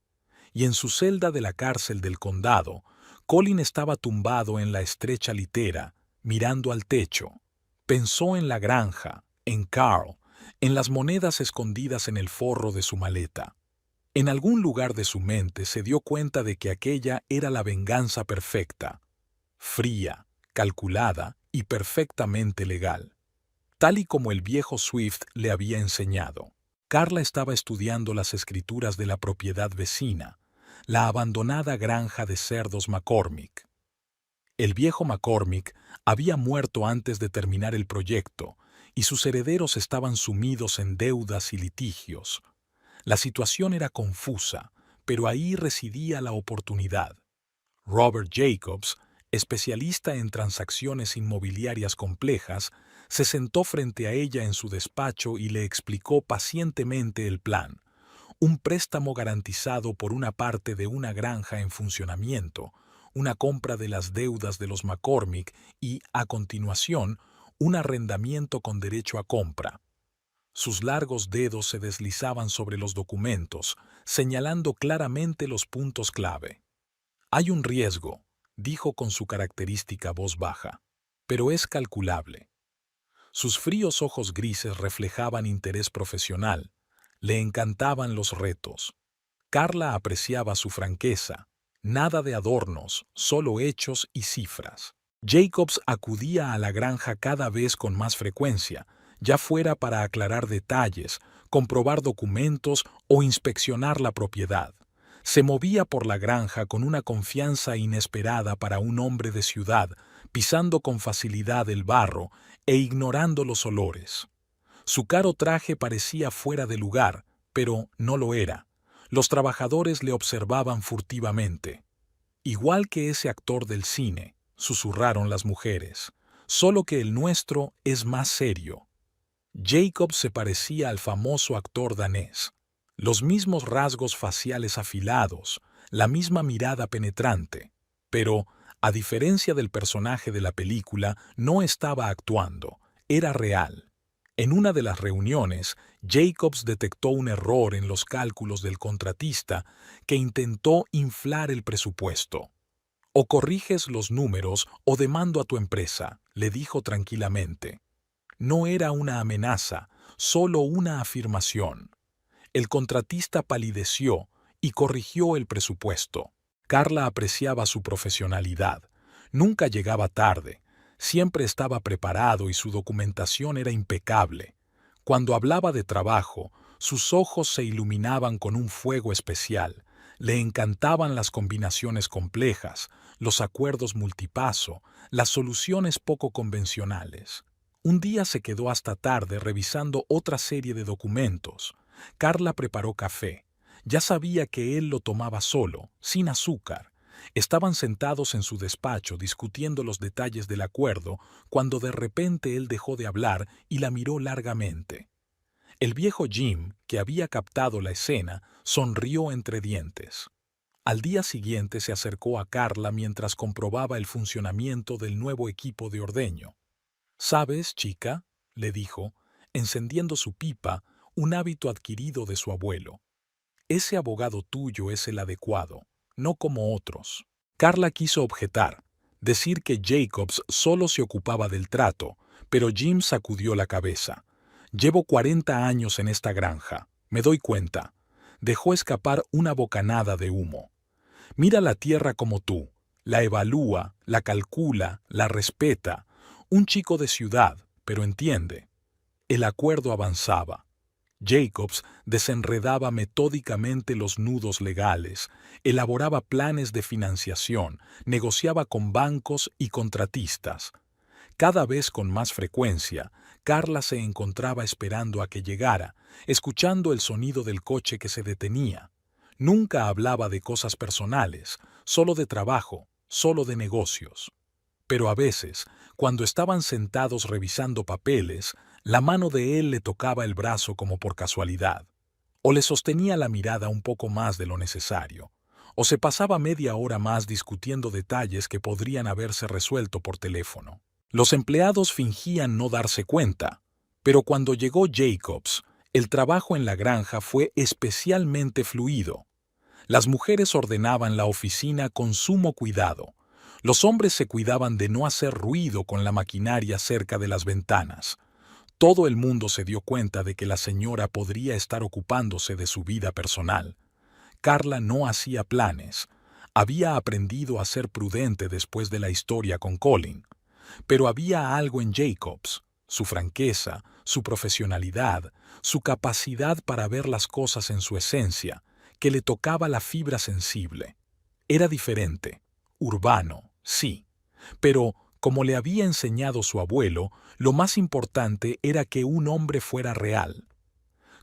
Y en su celda de la cárcel del condado, Colin estaba tumbado en la estrecha litera, mirando al techo. Pensó en la granja, en Carl, en las monedas escondidas en el forro de su maleta. En algún lugar de su mente se dio cuenta de que aquella era la venganza perfecta, fría, calculada y perfectamente legal, tal y como el viejo Swift le había enseñado. Carla estaba estudiando las escrituras de la propiedad vecina, la abandonada granja de cerdos McCormick. El viejo McCormick había muerto antes de terminar el proyecto, y sus herederos estaban sumidos en deudas y litigios. La situación era confusa, pero ahí residía la oportunidad. Robert Jacobs, especialista en transacciones inmobiliarias complejas, se sentó frente a ella en su despacho y le explicó pacientemente el plan. Un préstamo garantizado por una parte de una granja en funcionamiento, una compra de las deudas de los McCormick y, a continuación, un arrendamiento con derecho a compra. Sus largos dedos se deslizaban sobre los documentos, señalando claramente los puntos clave. «Hay un riesgo», dijo con su característica voz baja, «pero es calculable». Sus fríos ojos grises reflejaban interés profesional. Le encantaban los retos. Carla apreciaba su franqueza. Nada de adornos, solo hechos y cifras. Jacobs acudía a la granja cada vez con más frecuencia, ya fuera para aclarar detalles, comprobar documentos o inspeccionar la propiedad. Se movía por la granja con una confianza inesperada para un hombre de ciudad, pisando con facilidad el barro e ignorando los olores. Su caro traje parecía fuera de lugar, pero no lo era. Los trabajadores le observaban furtivamente. «Igual que ese actor del cine», susurraron las mujeres, «solo que el nuestro es más serio». Jacob se parecía al famoso actor danés. Los mismos rasgos faciales afilados, la misma mirada penetrante. Pero, a diferencia del personaje de la película, no estaba actuando, era real. En una de las reuniones, Jacobs detectó un error en los cálculos del contratista que intentó inflar el presupuesto. «O corriges los números o demando a tu empresa», le dijo tranquilamente. No era una amenaza, solo una afirmación. El contratista palideció y corrigió el presupuesto. Carla apreciaba su profesionalidad. Nunca llegaba tarde. Siempre estaba preparado y su documentación era impecable. Cuando hablaba de trabajo, sus ojos se iluminaban con un fuego especial. Le encantaban las combinaciones complejas, los acuerdos multipaso, las soluciones poco convencionales. Un día se quedó hasta tarde revisando otra serie de documentos. Carla preparó café. Ya sabía que él lo tomaba solo, sin azúcar. Estaban sentados en su despacho discutiendo los detalles del acuerdo cuando de repente él dejó de hablar y la miró largamente. El viejo Jim, que había captado la escena, sonrió entre dientes. Al día siguiente se acercó a Carla mientras comprobaba el funcionamiento del nuevo equipo de ordeño. «¿Sabes, chica?», le dijo, encendiendo su pipa, un hábito adquirido de su abuelo. «Ese abogado tuyo es el adecuado, no como otros». Carla quiso objetar, decir que Jacobs solo se ocupaba del trato, pero Jim sacudió la cabeza. «Llevo 40 años en esta granja, me doy cuenta». Dejó escapar una bocanada de humo. «Mira la tierra como tú, la evalúa, la calcula, la respeta. Un chico de ciudad, pero entiende». El acuerdo avanzaba. Jacobs desenredaba metódicamente los nudos legales, elaboraba planes de financiación, negociaba con bancos y contratistas. Cada vez con más frecuencia, Carla se encontraba esperando a que llegara, escuchando el sonido del coche que se detenía. Nunca hablaba de cosas personales, solo de trabajo, solo de negocios. Pero a veces, cuando estaban sentados revisando papeles, la mano de él le tocaba el brazo como por casualidad, o le sostenía la mirada un poco más de lo necesario, o se pasaba media hora más discutiendo detalles que podrían haberse resuelto por teléfono. Los empleados fingían no darse cuenta, pero cuando llegó Jacobs, el trabajo en la granja fue especialmente fluido. Las mujeres ordenaban la oficina con sumo cuidado. Los hombres se cuidaban de no hacer ruido con la maquinaria cerca de las ventanas. Todo el mundo se dio cuenta de que la señora podría estar ocupándose de su vida personal. Carla no hacía planes. Había aprendido a ser prudente después de la historia con Colin. Pero había algo en Jacobs, su franqueza, su profesionalidad, su capacidad para ver las cosas en su esencia, que le tocaba la fibra sensible. Era diferente, urbano, sí, pero, como le había enseñado su abuelo, lo más importante era que un hombre fuera real.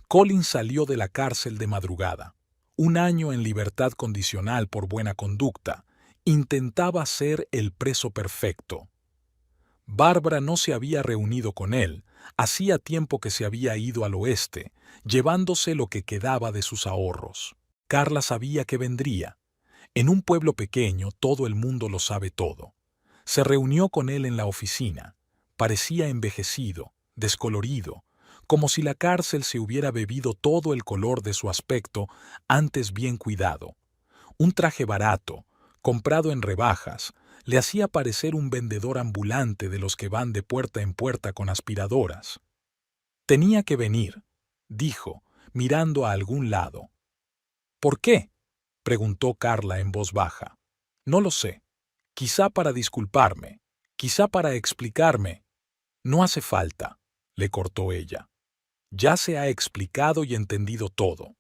Colin salió de la cárcel de madrugada. 1 año en libertad condicional por buena conducta. Intentaba ser el preso perfecto. Bárbara no se había reunido con él. Hacía tiempo que se había ido al oeste, llevándose lo que quedaba de sus ahorros. Carla sabía que vendría. En un pueblo pequeño todo el mundo lo sabe todo. Se reunió con él en la oficina. Parecía envejecido, descolorido, como si la cárcel se hubiera bebido todo el color de su aspecto, antes bien cuidado. Un traje barato, comprado en rebajas, le hacía parecer un vendedor ambulante de los que van de puerta en puerta con aspiradoras. «Tenía que venir», dijo, mirando a algún lado. «¿Por qué?», preguntó Carla en voz baja. «No lo sé. Quizá para disculparme, quizá para explicarme». «No hace falta», le cortó ella. «Ya se ha explicado y entendido todo».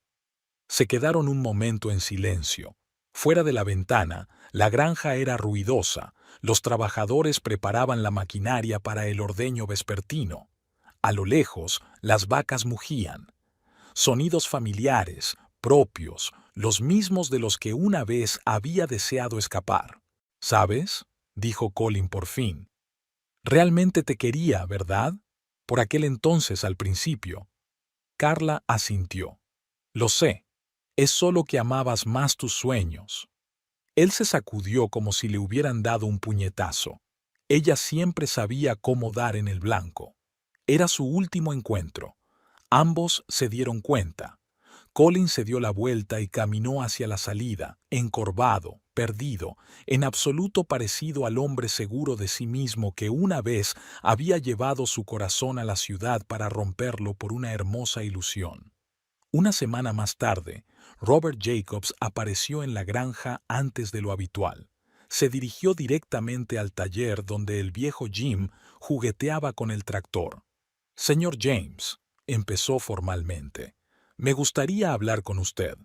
Se quedaron un momento en silencio. Fuera de la ventana, la granja era ruidosa. Los trabajadores preparaban la maquinaria para el ordeño vespertino. A lo lejos, las vacas mugían. Sonidos familiares, propios, los mismos de los que una vez había deseado escapar. «¿Sabes?», dijo Colin por fin. «Realmente te quería, ¿verdad? Por aquel entonces al principio». Carla asintió. «Lo sé. Es solo que amabas más tus sueños». Él se sacudió como si le hubieran dado un puñetazo. Ella siempre sabía cómo dar en el blanco. Era su último encuentro. Ambos se dieron cuenta. Colin se dio la vuelta y caminó hacia la salida, encorvado, perdido, en absoluto parecido al hombre seguro de sí mismo que una vez había llevado su corazón a la ciudad para romperlo por una hermosa ilusión. Una semana más tarde, Robert Jacobs apareció en la granja antes de lo habitual. Se dirigió directamente al taller donde el viejo Jim jugueteaba con el tractor. «Señor James», empezó formalmente, «me gustaría hablar con usted».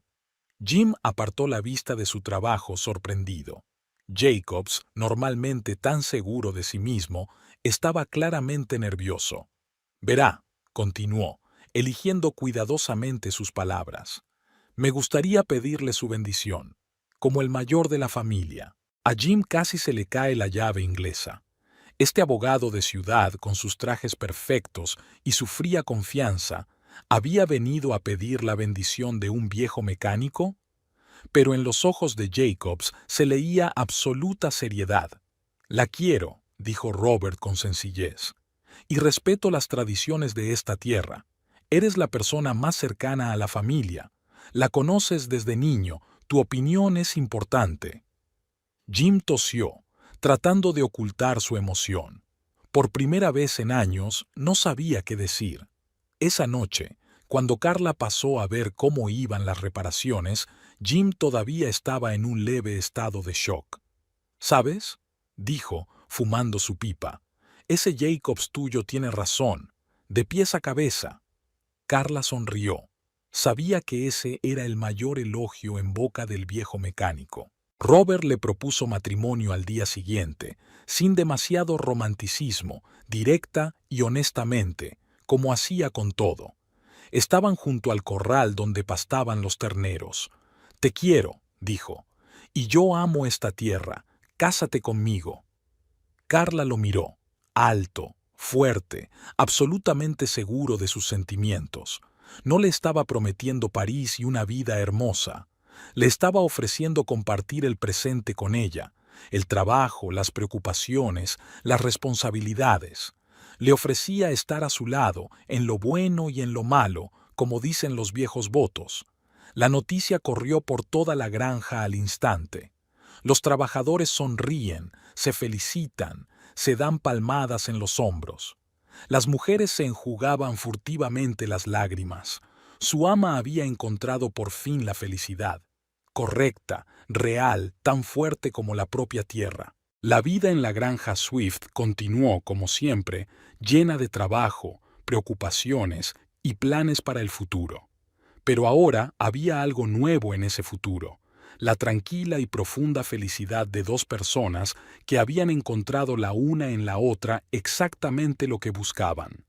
Jim apartó la vista de su trabajo sorprendido. Jacobs, normalmente tan seguro de sí mismo, estaba claramente nervioso. Verá, continuó, eligiendo cuidadosamente sus palabras. Me gustaría pedirle su bendición, como el mayor de la familia. A Jim casi se le cae la llave inglesa. Este abogado de ciudad, con sus trajes perfectos y su fría confianza, ¿había venido a pedir la bendición de un viejo mecánico? Pero en los ojos de Jacobs se leía absoluta seriedad. La quiero, dijo Robert con sencillez, y respeto las tradiciones de esta tierra. Eres la persona más cercana a la familia. La conoces desde niño, tu opinión es importante. Jim tosió, tratando de ocultar su emoción. Por primera vez en años, no sabía qué decir. Esa noche, cuando Carla pasó a ver cómo iban las reparaciones, Jim todavía estaba en un leve estado de shock. ¿Sabes?, dijo, fumando su pipa. Ese Jacobs tuyo tiene razón, de pies a cabeza. Carla sonrió. Sabía que ese era el mayor elogio en boca del viejo mecánico. Robert le propuso matrimonio al día siguiente, sin demasiado romanticismo, directa y honestamente, como hacía con todo. Estaban junto al corral donde pastaban los terneros. Te quiero, dijo, y yo amo esta tierra. Cásate conmigo. Carla lo miró, alto, fuerte, absolutamente seguro de sus sentimientos. No le estaba prometiendo París y una vida hermosa. Le estaba ofreciendo compartir el presente con ella, el trabajo, las preocupaciones, las responsabilidades. Le ofrecía estar a su lado, en lo bueno y en lo malo, como dicen los viejos votos. La noticia corrió por toda la granja al instante. Los trabajadores sonríen, se felicitan, se dan palmadas en los hombros. Las mujeres se enjugaban furtivamente las lágrimas. Su ama había encontrado por fin la felicidad, correcta, real, tan fuerte como la propia tierra. La vida en la granja Swift continuó, como siempre, llena de trabajo, preocupaciones y planes para el futuro. Pero ahora había algo nuevo en ese futuro, la tranquila y profunda felicidad de dos personas que habían encontrado la una en la otra exactamente lo que buscaban.